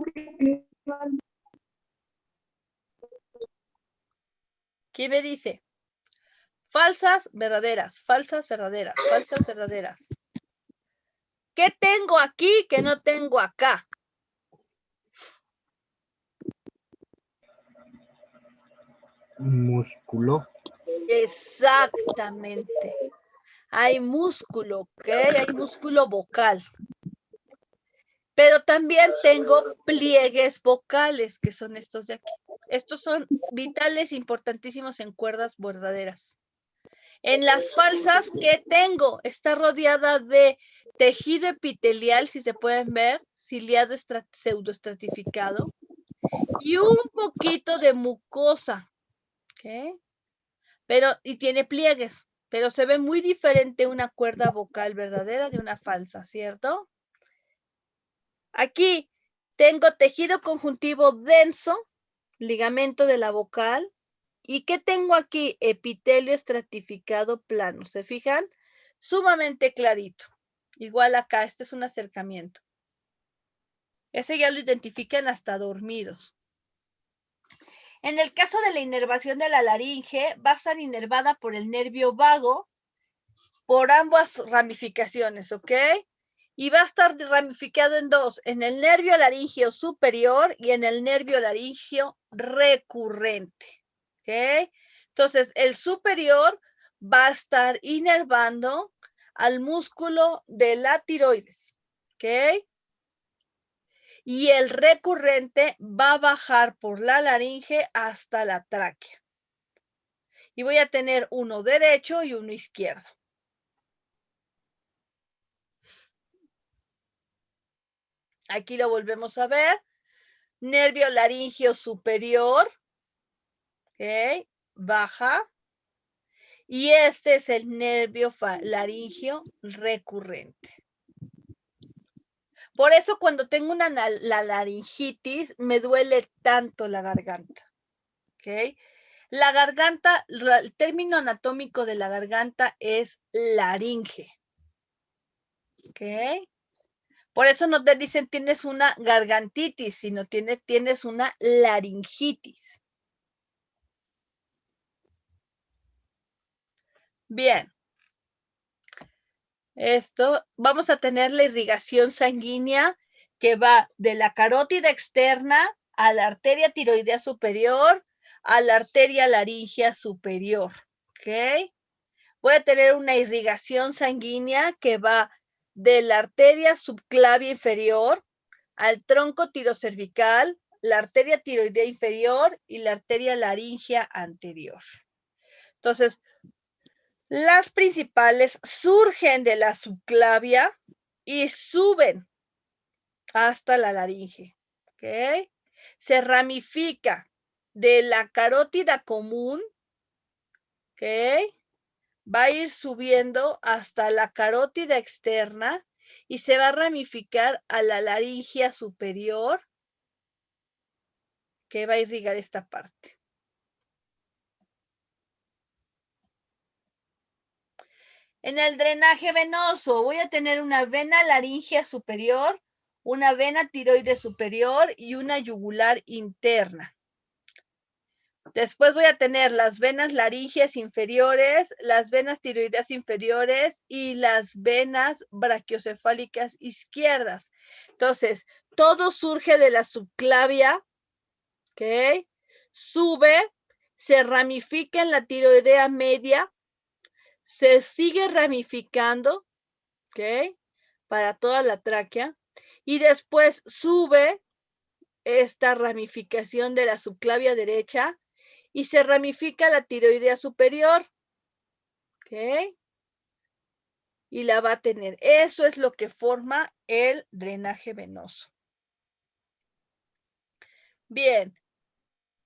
¿Quién me dice? Falsas, verdaderas, falsas, verdaderas, falsas, verdaderas. ¿Qué tengo aquí que no tengo acá? Músculo. Exactamente. Hay músculo, ¿ok? Hay músculo vocal. Pero también tengo pliegues vocales, que son estos de aquí. Estos son vitales, importantísimos en cuerdas verdaderas. En las falsas, ¿qué tengo? Está rodeada de tejido epitelial, si se pueden ver, ciliado pseudoestratificado, y un poquito de mucosa, ¿ok? Y tiene pliegues, pero se ve muy diferente una cuerda vocal verdadera de una falsa, ¿cierto? Aquí tengo tejido conjuntivo denso, ligamento de la vocal, ¿y qué tengo aquí? Epitelio estratificado plano, ¿se fijan? Sumamente clarito. Igual acá, este es un acercamiento. Ese ya lo identifican hasta dormidos. En el caso de la inervación de la laringe, va a estar inervada por el nervio vago, por ambas ramificaciones, ¿ok? Y va a estar ramificado en dos, en el nervio laringeo superior y en el nervio laringeo recurrente, ¿ok? Entonces, el superior va a estar inervando al músculo de la tiroides, ¿ok? Y el recurrente va a bajar por la laringe hasta la tráquea. Y voy a tener uno derecho y uno izquierdo. Aquí lo volvemos a ver. Nervio laringeo superior, ¿ok? Baja. Y este es el nervio laringeo recurrente. Por eso cuando tengo la laringitis, me duele tanto la garganta, ¿ok? La garganta, el término anatómico de la garganta es laringe, ¿ok? Por eso no te dicen tienes una gargantitis, sino tienes una laringitis. Bien. Esto, vamos a tener la irrigación sanguínea que va de la carótida externa a la arteria tiroidea superior, a la arteria laringea superior, ¿ok? Voy a tener una irrigación sanguínea que va de la arteria subclavia inferior al tronco tirocervical, la arteria tiroidea inferior y la arteria laringea anterior. Entonces, las principales surgen de la subclavia y suben hasta la laringe, ¿ok? Se ramifica de la carótida común, ¿ok? Va a ir subiendo hasta la carótida externa y se va a ramificar a la laringea superior, que va a irrigar esta parte. En el drenaje venoso voy a tener una vena laringea superior, una vena tiroide superior y una yugular interna. Después voy a tener las venas laringeas inferiores, las venas tiroideas inferiores y las venas brachiocefálicas izquierdas. Entonces, todo surge de la subclavia, ¿ok? Sube, se ramifica en la tiroidea media, se sigue ramificando, ¿ok? Para toda la tráquea. Y después sube esta ramificación de la subclavia derecha y se ramifica la tiroidea superior, ¿ok? Y la va a tener. Eso es lo que forma el drenaje venoso. Bien,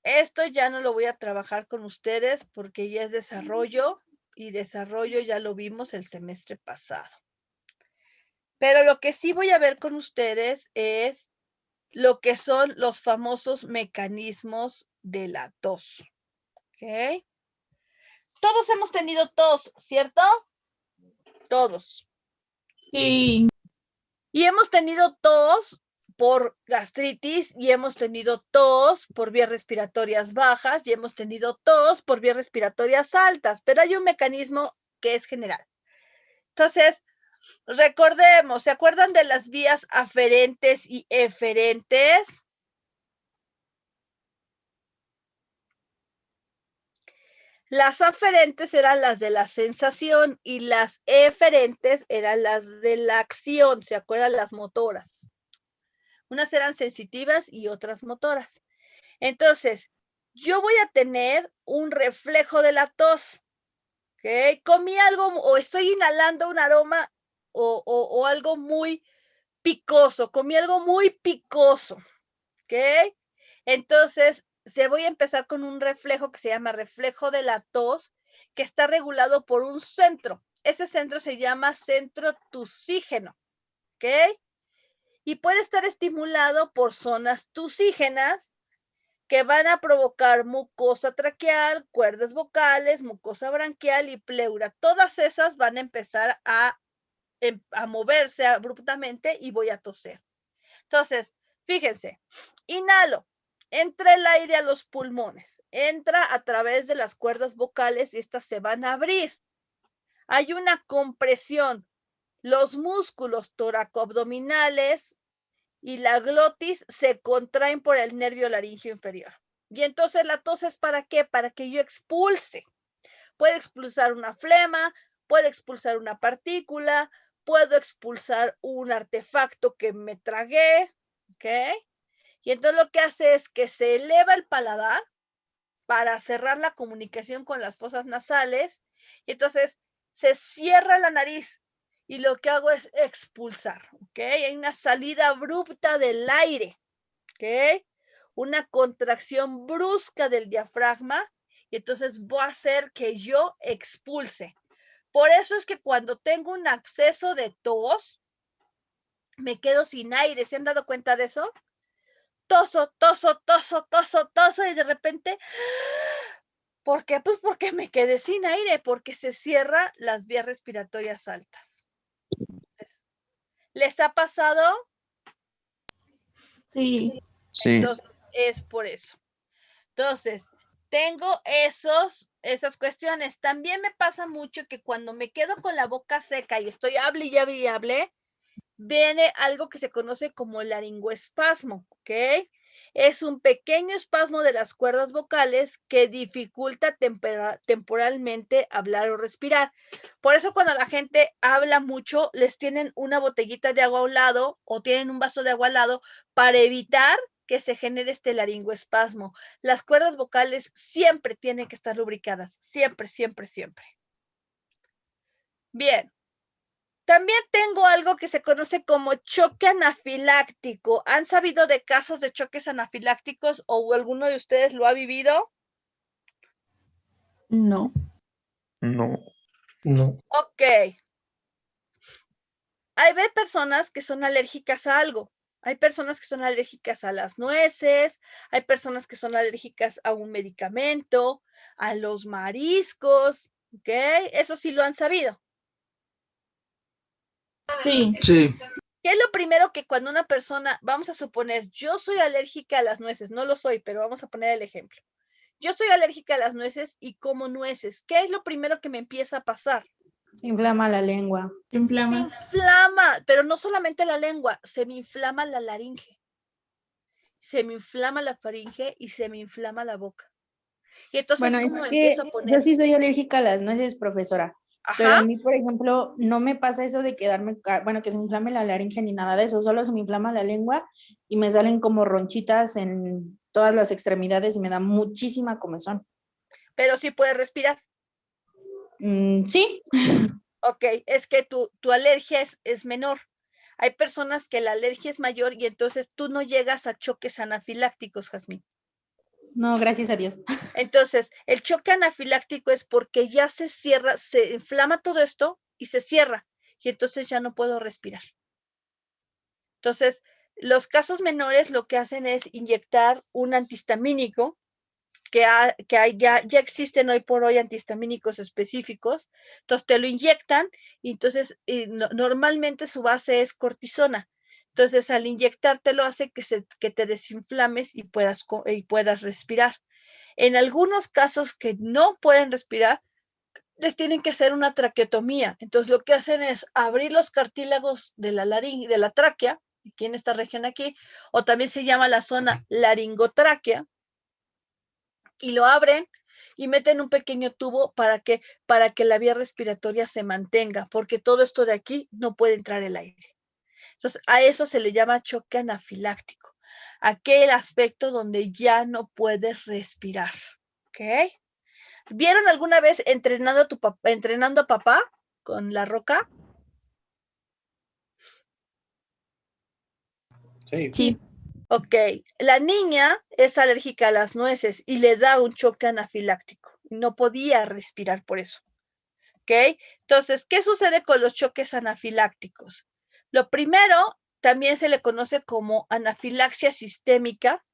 esto ya no lo voy a trabajar con ustedes porque ya es desarrollo y desarrollo ya lo vimos el semestre pasado. Pero lo que sí voy a ver con ustedes es lo que son los famosos mecanismos de la tos. ¿Ok? Todos hemos tenido tos, ¿cierto? Todos. Sí. Y hemos tenido tos por gastritis y hemos tenido tos por vías respiratorias bajas y hemos tenido tos por vías respiratorias altas, pero hay un mecanismo que es general. Entonces, recordemos, ¿se acuerdan de las vías aferentes y eferentes? Las aferentes eran las de la sensación y las eferentes eran las de la acción, ¿se acuerdan? Las motoras. Unas eran sensitivas y otras motoras. Entonces, yo voy a tener un reflejo de la tos, ¿ok? ¿ok? Comí algo o estoy inhalando un aroma o algo muy picoso, comí algo muy picoso, ¿ok? Entonces, se voy a empezar con un reflejo que se llama reflejo de la tos, que está regulado por un centro. Ese centro se llama centro tusígeno, ¿ok? Y puede estar estimulado por zonas tusígenas que van a provocar mucosa traqueal, cuerdas vocales, mucosa branquial y pleura. Todas esas van a empezar a moverse abruptamente y voy a toser. Entonces, fíjense, inhalo, entra el aire a los pulmones, entra a través de las cuerdas vocales y estas se van a abrir. Hay una compresión, los músculos toracoabdominales y la glotis se contraen por el nervio laríngeo inferior. Y entonces la tos es ¿para qué? Para que yo expulse. Puede expulsar una flema, puede expulsar una partícula, puedo expulsar un artefacto que me tragué, ¿ok? Y entonces lo que hace es que se eleva el paladar para cerrar la comunicación con las fosas nasales, y entonces se cierra la nariz, y lo que hago es expulsar, ¿ok? Hay una salida abrupta del aire, ¿ok? Una contracción brusca del diafragma, y entonces voy a hacer que yo expulse. Por eso es que cuando tengo un acceso de tos, me quedo sin aire. ¿Se han dado cuenta de eso? Toso, toso, toso, toso, toso, y de repente, ¿por qué? Pues porque me quedé sin aire, porque se cierran las vías respiratorias altas. ¿Les ha pasado? Sí. Sí. Entonces, es por eso. Entonces, tengo esas cuestiones. También me pasa mucho que cuando me quedo con la boca seca y estoy hable y hable y hable, viene algo que se conoce como laringoespasmo, ¿ok? Es un pequeño espasmo de las cuerdas vocales que dificulta temporalmente hablar o respirar. Por eso cuando la gente habla mucho, les tienen una botellita de agua a un lado o tienen un vaso de agua al lado para evitar que se genere este laringoespasmo. Las cuerdas vocales siempre tienen que estar lubricadas, siempre, siempre, siempre. Bien. También tengo algo que se conoce como choque anafiláctico. ¿Han sabido de casos de choques anafilácticos o alguno de ustedes lo ha vivido? No. No. No. Ok. Hay personas que son alérgicas a algo. Hay personas que son alérgicas a las nueces, hay personas que son alérgicas a un medicamento, a los mariscos, ¿ok? Eso sí lo han sabido. Sí. Sí. ¿Qué es lo primero que cuando una persona, vamos a suponer, yo soy alérgica a las nueces, no lo soy, pero vamos a poner el ejemplo. Yo soy alérgica a las nueces y como nueces. ¿Qué es lo primero que me empieza a pasar? Se inflama la lengua. Se inflama, pero no solamente la lengua, se me inflama la laringe, se me inflama la faringe y se me inflama la boca. Y entonces Bueno, es como que empiezo a poner. yo sí soy alérgica a las nueces, profesora. Pero Ajá. a mí, por ejemplo, no me pasa eso de quedarme, bueno, que se me inflame la laringe ni nada de eso, solo se me inflama la lengua y me salen como ronchitas en todas las extremidades y me da muchísima comezón. Pero sí puedes respirar. Sí. Ok, es que tu alergia es menor. Hay personas que la alergia es mayor y entonces tú no llegas a choques anafilácticos, Jazmín. No, gracias a Dios. Entonces, el choque anafiláctico es porque ya se cierra, se inflama todo esto y se cierra y entonces ya no puedo respirar. Entonces, los casos menores lo que hacen es inyectar un antihistamínico, ya existen hoy por hoy antihistamínicos específicos, entonces te lo inyectan y entonces normalmente su base es cortisona. Entonces, al inyectártelo hace que te desinflames y puedas respirar. En algunos casos que no pueden respirar, les tienen que hacer una traqueotomía. Entonces, lo que hacen es abrir los cartílagos de la laringe, de la tráquea, aquí en esta región aquí, o también se llama la zona laringotráquea, y lo abren y meten un pequeño tubo para que la vía respiratoria se mantenga, porque todo esto de aquí no puede entrar el aire. Entonces, a eso se le llama choque anafiláctico, aquel aspecto donde ya no puedes respirar, ¿ok? ¿Vieron alguna vez entrenando a papá con La Roca? Sí. Sí. Ok, la niña es alérgica a las nueces y le da un choque anafiláctico. No podía respirar por eso. ¿Ok? Entonces, ¿qué sucede con los choques anafilácticos? Lo primero, también se le conoce como anafilaxia sistémica,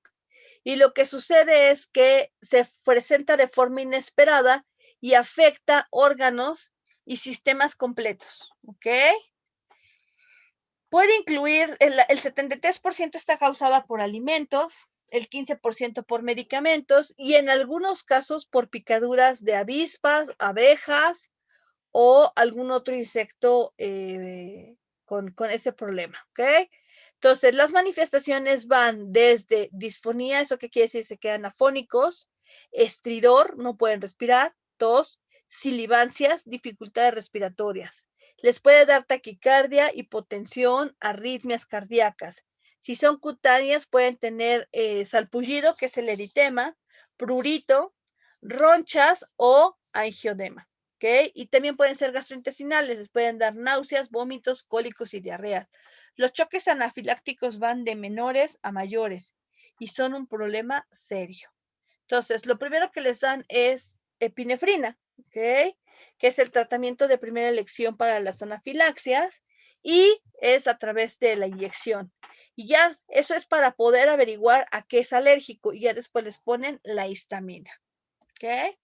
y lo que sucede es que se presenta de forma inesperada y afecta órganos y sistemas completos. ¿Ok? Puede incluir, el 73% está causada por alimentos, el 15% por medicamentos y en algunos casos por picaduras de avispas, abejas o algún otro insecto con ese problema, ¿ok? Entonces, las manifestaciones van desde disfonía, ¿eso qué quiere decir? Se quedan afónicos, estridor, no pueden respirar, tos, silivancias, dificultades respiratorias. Les puede dar taquicardia, hipotensión, arritmias cardíacas. Si son cutáneas, pueden tener salpullido, que es el eritema, prurito, ronchas o angiodema. ¿Okay? Y también pueden ser gastrointestinales, les pueden dar náuseas, vómitos, cólicos y diarreas. Los choques anafilácticos van de menores a mayores y son un problema serio. Entonces, lo primero que les dan es epinefrina, ¿ok? Que es el tratamiento de primera elección para las anafilaxias y es a través de la inyección. Y ya eso es para poder averiguar a qué es alérgico y ya después les ponen la histamina, ¿ok?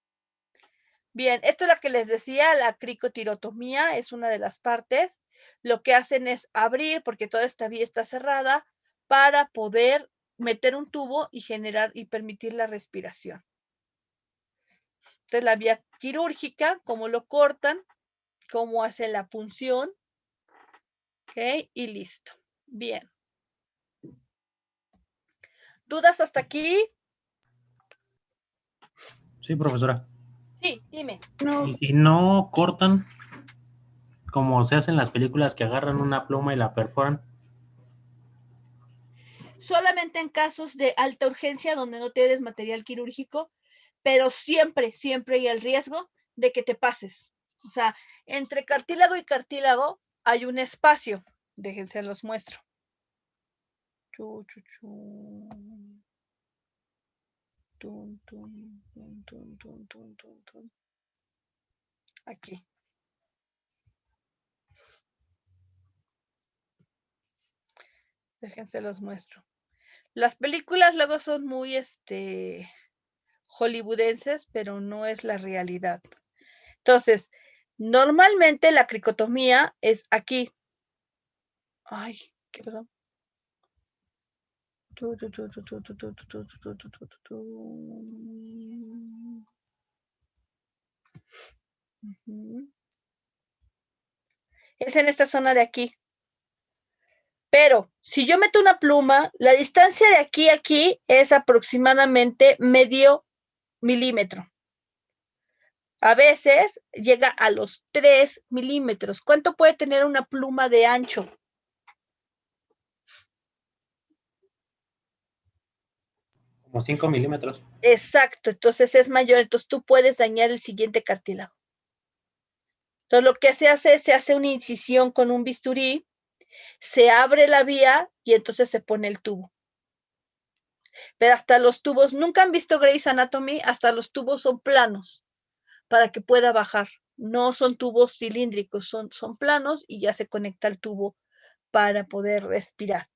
Bien, esto es lo que les decía, la cricotirotomía es una de las partes. Lo que hacen es abrir, porque toda esta vía está cerrada, para poder meter un tubo y generar y permitir la respiración. Entonces, la vía quirúrgica, cómo lo cortan, cómo hacen la punción, ¿ok? Y listo. Bien. ¿Dudas hasta aquí? Sí, profesora. Sí, dime. ¿Y si no cortan, como se hace en las películas que agarran una pluma y la perforan? Solamente en casos de alta urgencia donde no tienes material quirúrgico, pero siempre, siempre hay el riesgo de que te pases. O sea, entre cartílago y cartílago hay un espacio. Déjense los muestro. Chu, chu, chu. Tun, tun, tun, tun, tun, tun, tun, tun. Aquí. Déjense los muestro. Las películas luego son muy hollywoodenses, pero no es la realidad. Entonces, normalmente la cricotomía es aquí. Ay, ¿qué pasó? Es en esta zona de aquí. Pero si yo meto una pluma, la distancia de aquí a aquí es aproximadamente medio milímetro. A veces llega a los 3 milímetros. ¿Cuánto puede tener una pluma de ancho? Como 5 milímetros. Exacto, entonces es mayor, entonces tú puedes dañar el siguiente cartílago. Entonces lo que se hace una incisión con un bisturí, se abre la vía y entonces se pone el tubo. Pero hasta los tubos, ¿nunca han visto Grey's Anatomy? Hasta los tubos son planos para que pueda bajar. No son tubos cilíndricos, son planos y ya se conecta el tubo para poder respirar.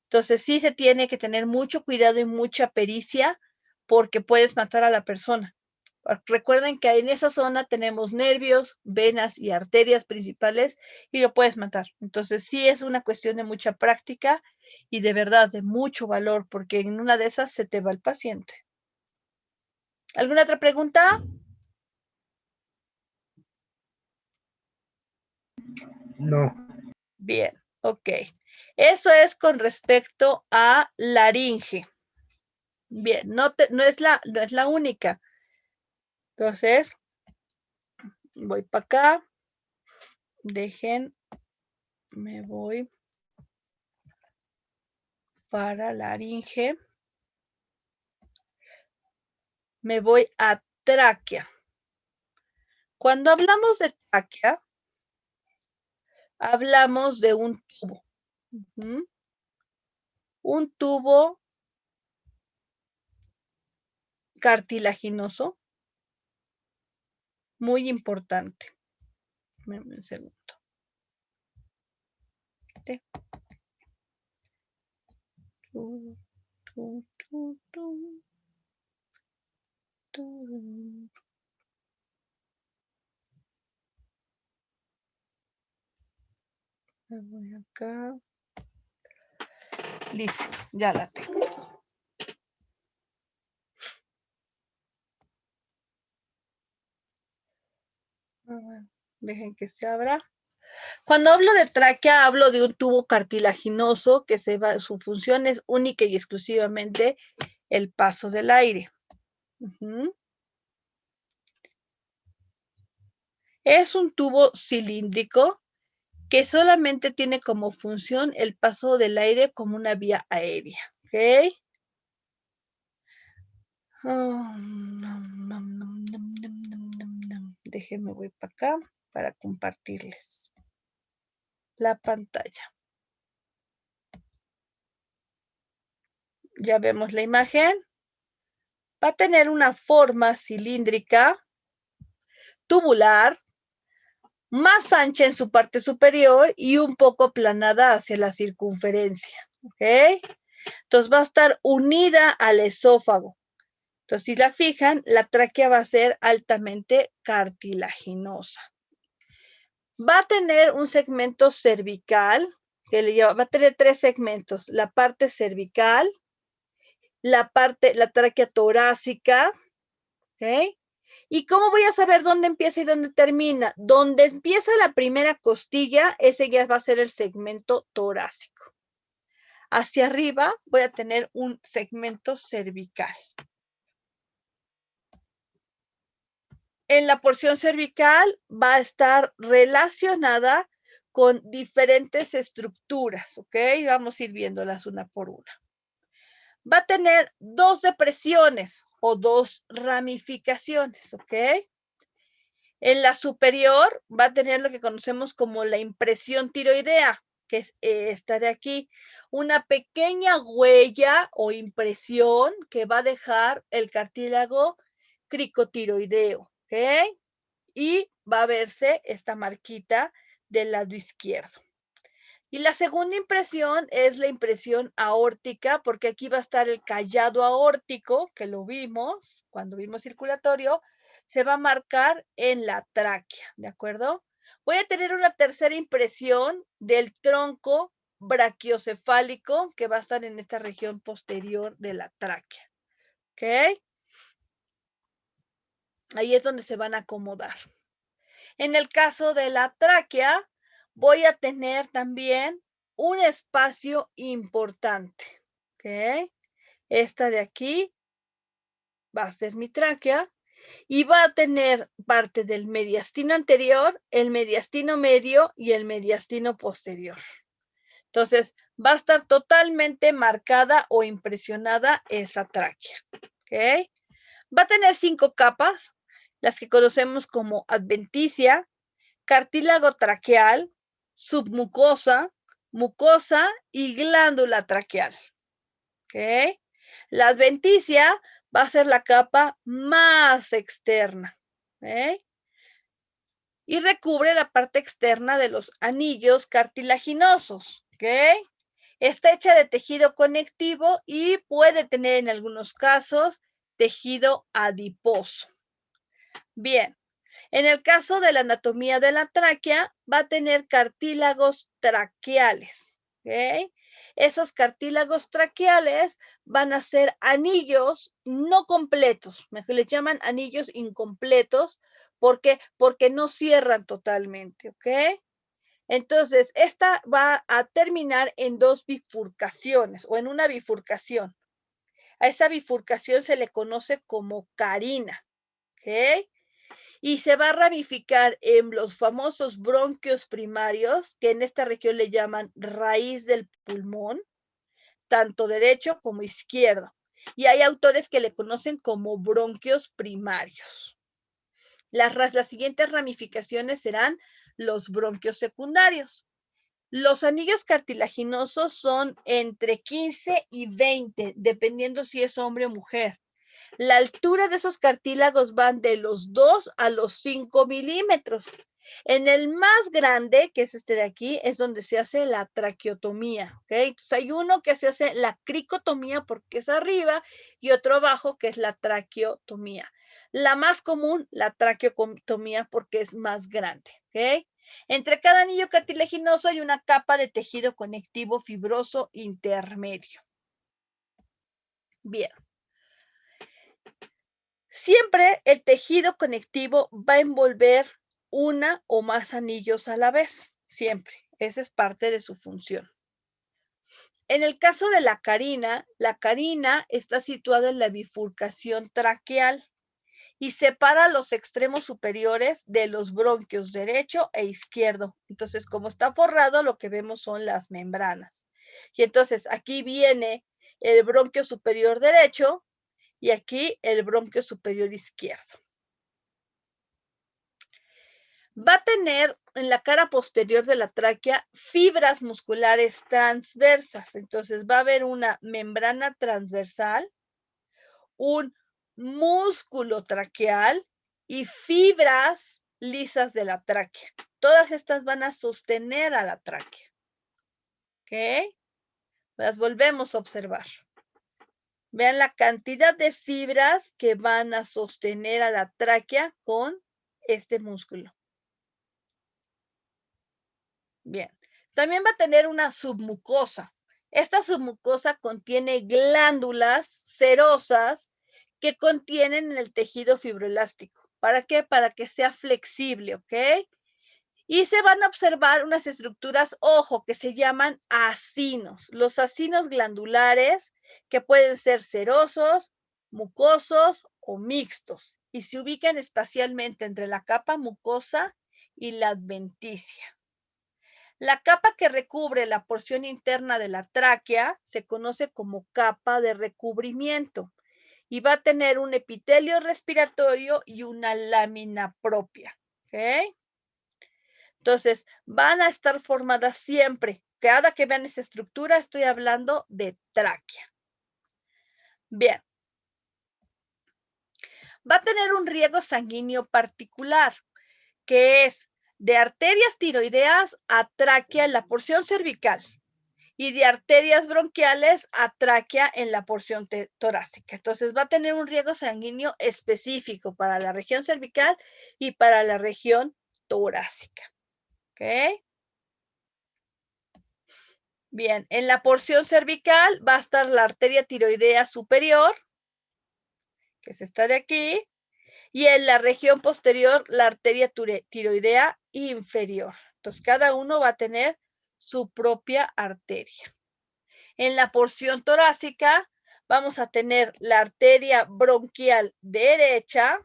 Entonces sí se tiene que tener mucho cuidado y mucha pericia porque puedes matar a la persona. Recuerden que en esa zona tenemos nervios, venas y arterias principales y lo puedes matar. Entonces sí es una cuestión de mucha práctica y de verdad de mucho valor porque en una de esas se te va el paciente. ¿Alguna otra pregunta? No. Bien, ok. Eso es con respecto a laringe. Bien, no es la única. Entonces, voy para acá. Me voy para laringe. Me voy a tráquea. Cuando hablamos de tráquea, hablamos de un tubo. Un tubo cartilaginoso muy importante. Un segundo. Me voy acá. Listo, ya la tengo. Dejen que se abra. Cuando hablo de tráquea, hablo de un tubo cartilaginoso que su función es única y exclusivamente el paso del aire. Es un tubo cilíndrico que solamente tiene como función el paso del aire como una vía aérea. ¿Ok? Déjenme voy para acá para compartirles la pantalla. Ya vemos la imagen. Va a tener una forma cilíndrica, tubular, más ancha en su parte superior y un poco aplanada hacia la circunferencia. ¿Ok? Entonces va a estar unida al esófago. Entonces, si la fijan, la tráquea va a ser altamente cartilaginosa. Va a tener un segmento cervical, va a tener 3 segmentos. La parte cervical, la tráquea torácica, ¿ok? ¿Y cómo voy a saber dónde empieza y dónde termina? Donde empieza la primera costilla, ese ya va a ser el segmento torácico. Hacia arriba voy a tener un segmento cervical. En la porción cervical va a estar relacionada con diferentes estructuras, ¿ok? Vamos a ir viéndolas una por una. Va a tener 2 depresiones o 2 ramificaciones, ¿ok? En la superior va a tener lo que conocemos como la impresión tiroidea, que es esta de aquí. Una pequeña huella o impresión que va a dejar el cartílago cricotiroideo, ¿ok? Y va a verse esta marquita del lado izquierdo. Y la segunda impresión es la impresión aórtica, porque aquí va a estar el callado aórtico, que lo vimos cuando vimos circulatorio, se va a marcar en la tráquea, ¿de acuerdo? Voy a tener una tercera impresión del tronco brachiocefálico, que va a estar en esta región posterior de la tráquea, ¿ok? Ahí es donde se van a acomodar. En el caso de la tráquea, voy a tener también un espacio importante, ¿ok? Esta de aquí va a ser mi tráquea y va a tener parte del mediastino anterior, el mediastino medio y el mediastino posterior. Entonces, va a estar totalmente marcada o impresionada esa tráquea, ¿ok? Va a tener 5 capas, las que conocemos como adventicia, cartílago traqueal, submucosa, mucosa y glándula traqueal. ¿Ok? La adventicia va a ser la capa más externa. ¿Ok? Y recubre la parte externa de los anillos cartilaginosos. ¿Ok? Está hecha de tejido conectivo y puede tener en algunos casos tejido adiposo. Bien. En el caso de la anatomía de la tráquea, va a tener cartílagos traqueales. ¿Ok? Esos cartílagos traqueales van a ser anillos no completos. Les llaman anillos incompletos. ¿Por qué? Porque no cierran totalmente. ¿Ok? Entonces, esta va a terminar en 2 bifurcaciones o en una bifurcación. A esa bifurcación se le conoce como carina. ¿Ok? Y se va a ramificar en los famosos bronquios primarios, que en esta región le llaman raíz del pulmón, tanto derecho como izquierdo. Y hay autores que le conocen como bronquios primarios. Las siguientes ramificaciones serán los bronquios secundarios. Los anillos cartilaginosos son entre 15 y 20, dependiendo si es hombre o mujer. La altura de esos cartílagos van de los 2 a los 5 milímetros. En el más grande, que es este de aquí, es donde se hace la traqueotomía, ¿ok? Entonces hay uno que se hace la cricotomía porque es arriba y otro abajo que es la traqueotomía. La más común, la traqueotomía porque es más grande, ¿ok? Entre cada anillo cartilaginoso hay una capa de tejido conectivo fibroso intermedio. Bien. Siempre el tejido conectivo va a envolver una o más anillos a la vez, siempre. Esa es parte de su función. En el caso de la carina está situada en la bifurcación traqueal y separa los extremos superiores de los bronquios derecho e izquierdo. Entonces, como está forrado, lo que vemos son las membranas. Y entonces, aquí viene el bronquio superior derecho y aquí el bronquio superior izquierdo. Va a tener en la cara posterior de la tráquea fibras musculares transversas. Entonces va a haber una membrana transversal, un músculo traqueal y fibras lisas de la tráquea. Todas estas van a sostener a la tráquea. ¿Ok? Las volvemos a observar. Vean la cantidad de fibras que van a sostener a la tráquea con este músculo. Bien, también va a tener una submucosa. Esta submucosa contiene glándulas serosas que contienen el tejido fibroelástico. ¿Para qué? Para que sea flexible, ¿ok? Y se van a observar unas estructuras, ojo, que se llaman acinos. Los acinos glandulares que pueden ser serosos, mucosos o mixtos y se ubican espacialmente entre la capa mucosa y la adventicia. La capa que recubre la porción interna de la tráquea se conoce como capa de recubrimiento y va a tener un epitelio respiratorio y una lámina propia. ¿Ok? Entonces, van a estar formadas siempre. Cada que vean esa estructura, estoy hablando de tráquea. Bien. Va a tener un riego sanguíneo particular, que es de arterias tiroideas a tráquea en la porción cervical y de arterias bronquiales a tráquea en la porción torácica. Entonces va a tener un riego sanguíneo específico para la región cervical y para la región torácica. ¿Ok? Bien, en la porción cervical va a estar la arteria tiroidea superior, que es esta de aquí, y en la región posterior la arteria tiroidea inferior. Entonces, cada uno va a tener su propia arteria. En la porción torácica vamos a tener la arteria bronquial derecha,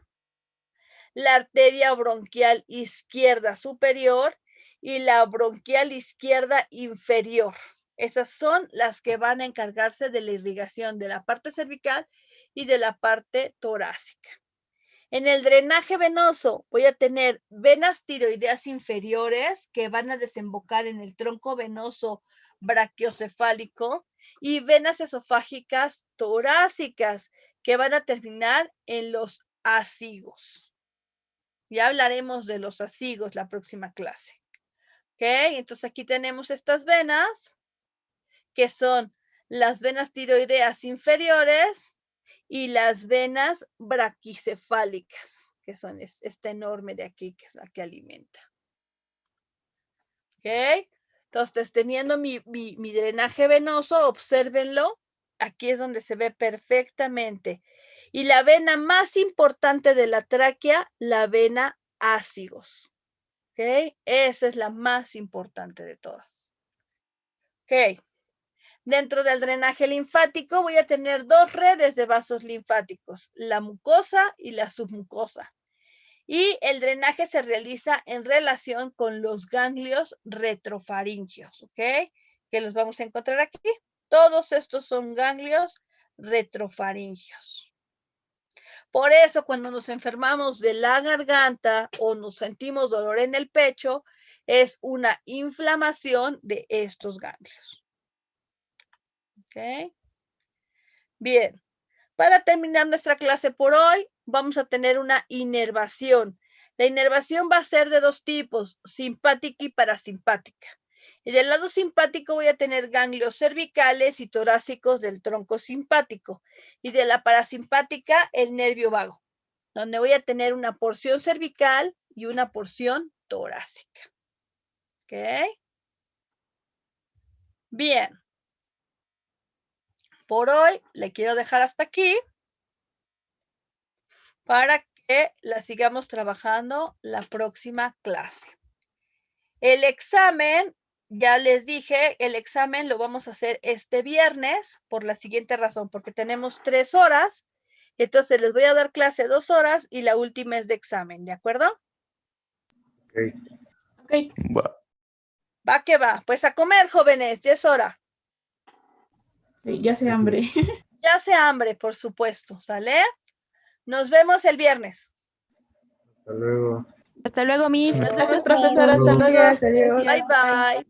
la arteria bronquial izquierda superior y la bronquial izquierda inferior. Esas son las que van a encargarse de la irrigación de la parte cervical y de la parte torácica. En el drenaje venoso voy a tener venas tiroideas inferiores que van a desembocar en el tronco venoso brachiocefálico y venas esofágicas torácicas que van a terminar en los acigos. Ya hablaremos de los acigos la próxima clase. ¿Ok? Entonces aquí tenemos estas venas que son las venas tiroideas inferiores y las venas braquicefálicas, que son esta enorme de aquí, que es la que alimenta. ¿Ok? Entonces, teniendo mi drenaje venoso, obsérvenlo. Aquí es donde se ve perfectamente. Y la vena más importante de la tráquea, la vena ácigos. ¿Ok? Esa es la más importante de todas. ¿Ok? Dentro del drenaje linfático voy a tener dos redes de vasos linfáticos, la mucosa y la submucosa. Y el drenaje se realiza en relación con los ganglios retrofaringios, ¿ok? Que los vamos a encontrar aquí. Todos estos son ganglios retrofaringios. Por eso cuando nos enfermamos de la garganta o nos sentimos dolor en el pecho, es una inflamación de estos ganglios. ¿Ok? Bien. Para terminar nuestra clase por hoy, vamos a tener una inervación. La inervación va a ser de dos tipos, simpática y parasimpática. Y del lado simpático voy a tener ganglios cervicales y torácicos del tronco simpático. Y de la parasimpática, el nervio vago, donde voy a tener una porción cervical y una porción torácica. ¿Ok? Bien. Por hoy le quiero dejar hasta aquí para que la sigamos trabajando la próxima clase. El examen, ya les dije, el examen lo vamos a hacer este viernes por la siguiente razón, porque tenemos 3 horas, entonces les voy a dar clase 2 horas y la última es de examen, ¿de acuerdo? Ok. Va que va, pues a comer, jóvenes, ya es hora. Sí, ya se hambre. Ya hace hambre, por supuesto, ¿sale? Nos vemos el viernes. Hasta luego. Hasta luego, Miss. Gracias, profesora. Hasta luego. Gracias, adiós. Bye, bye.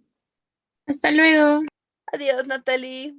Hasta luego. Adiós, Natalie.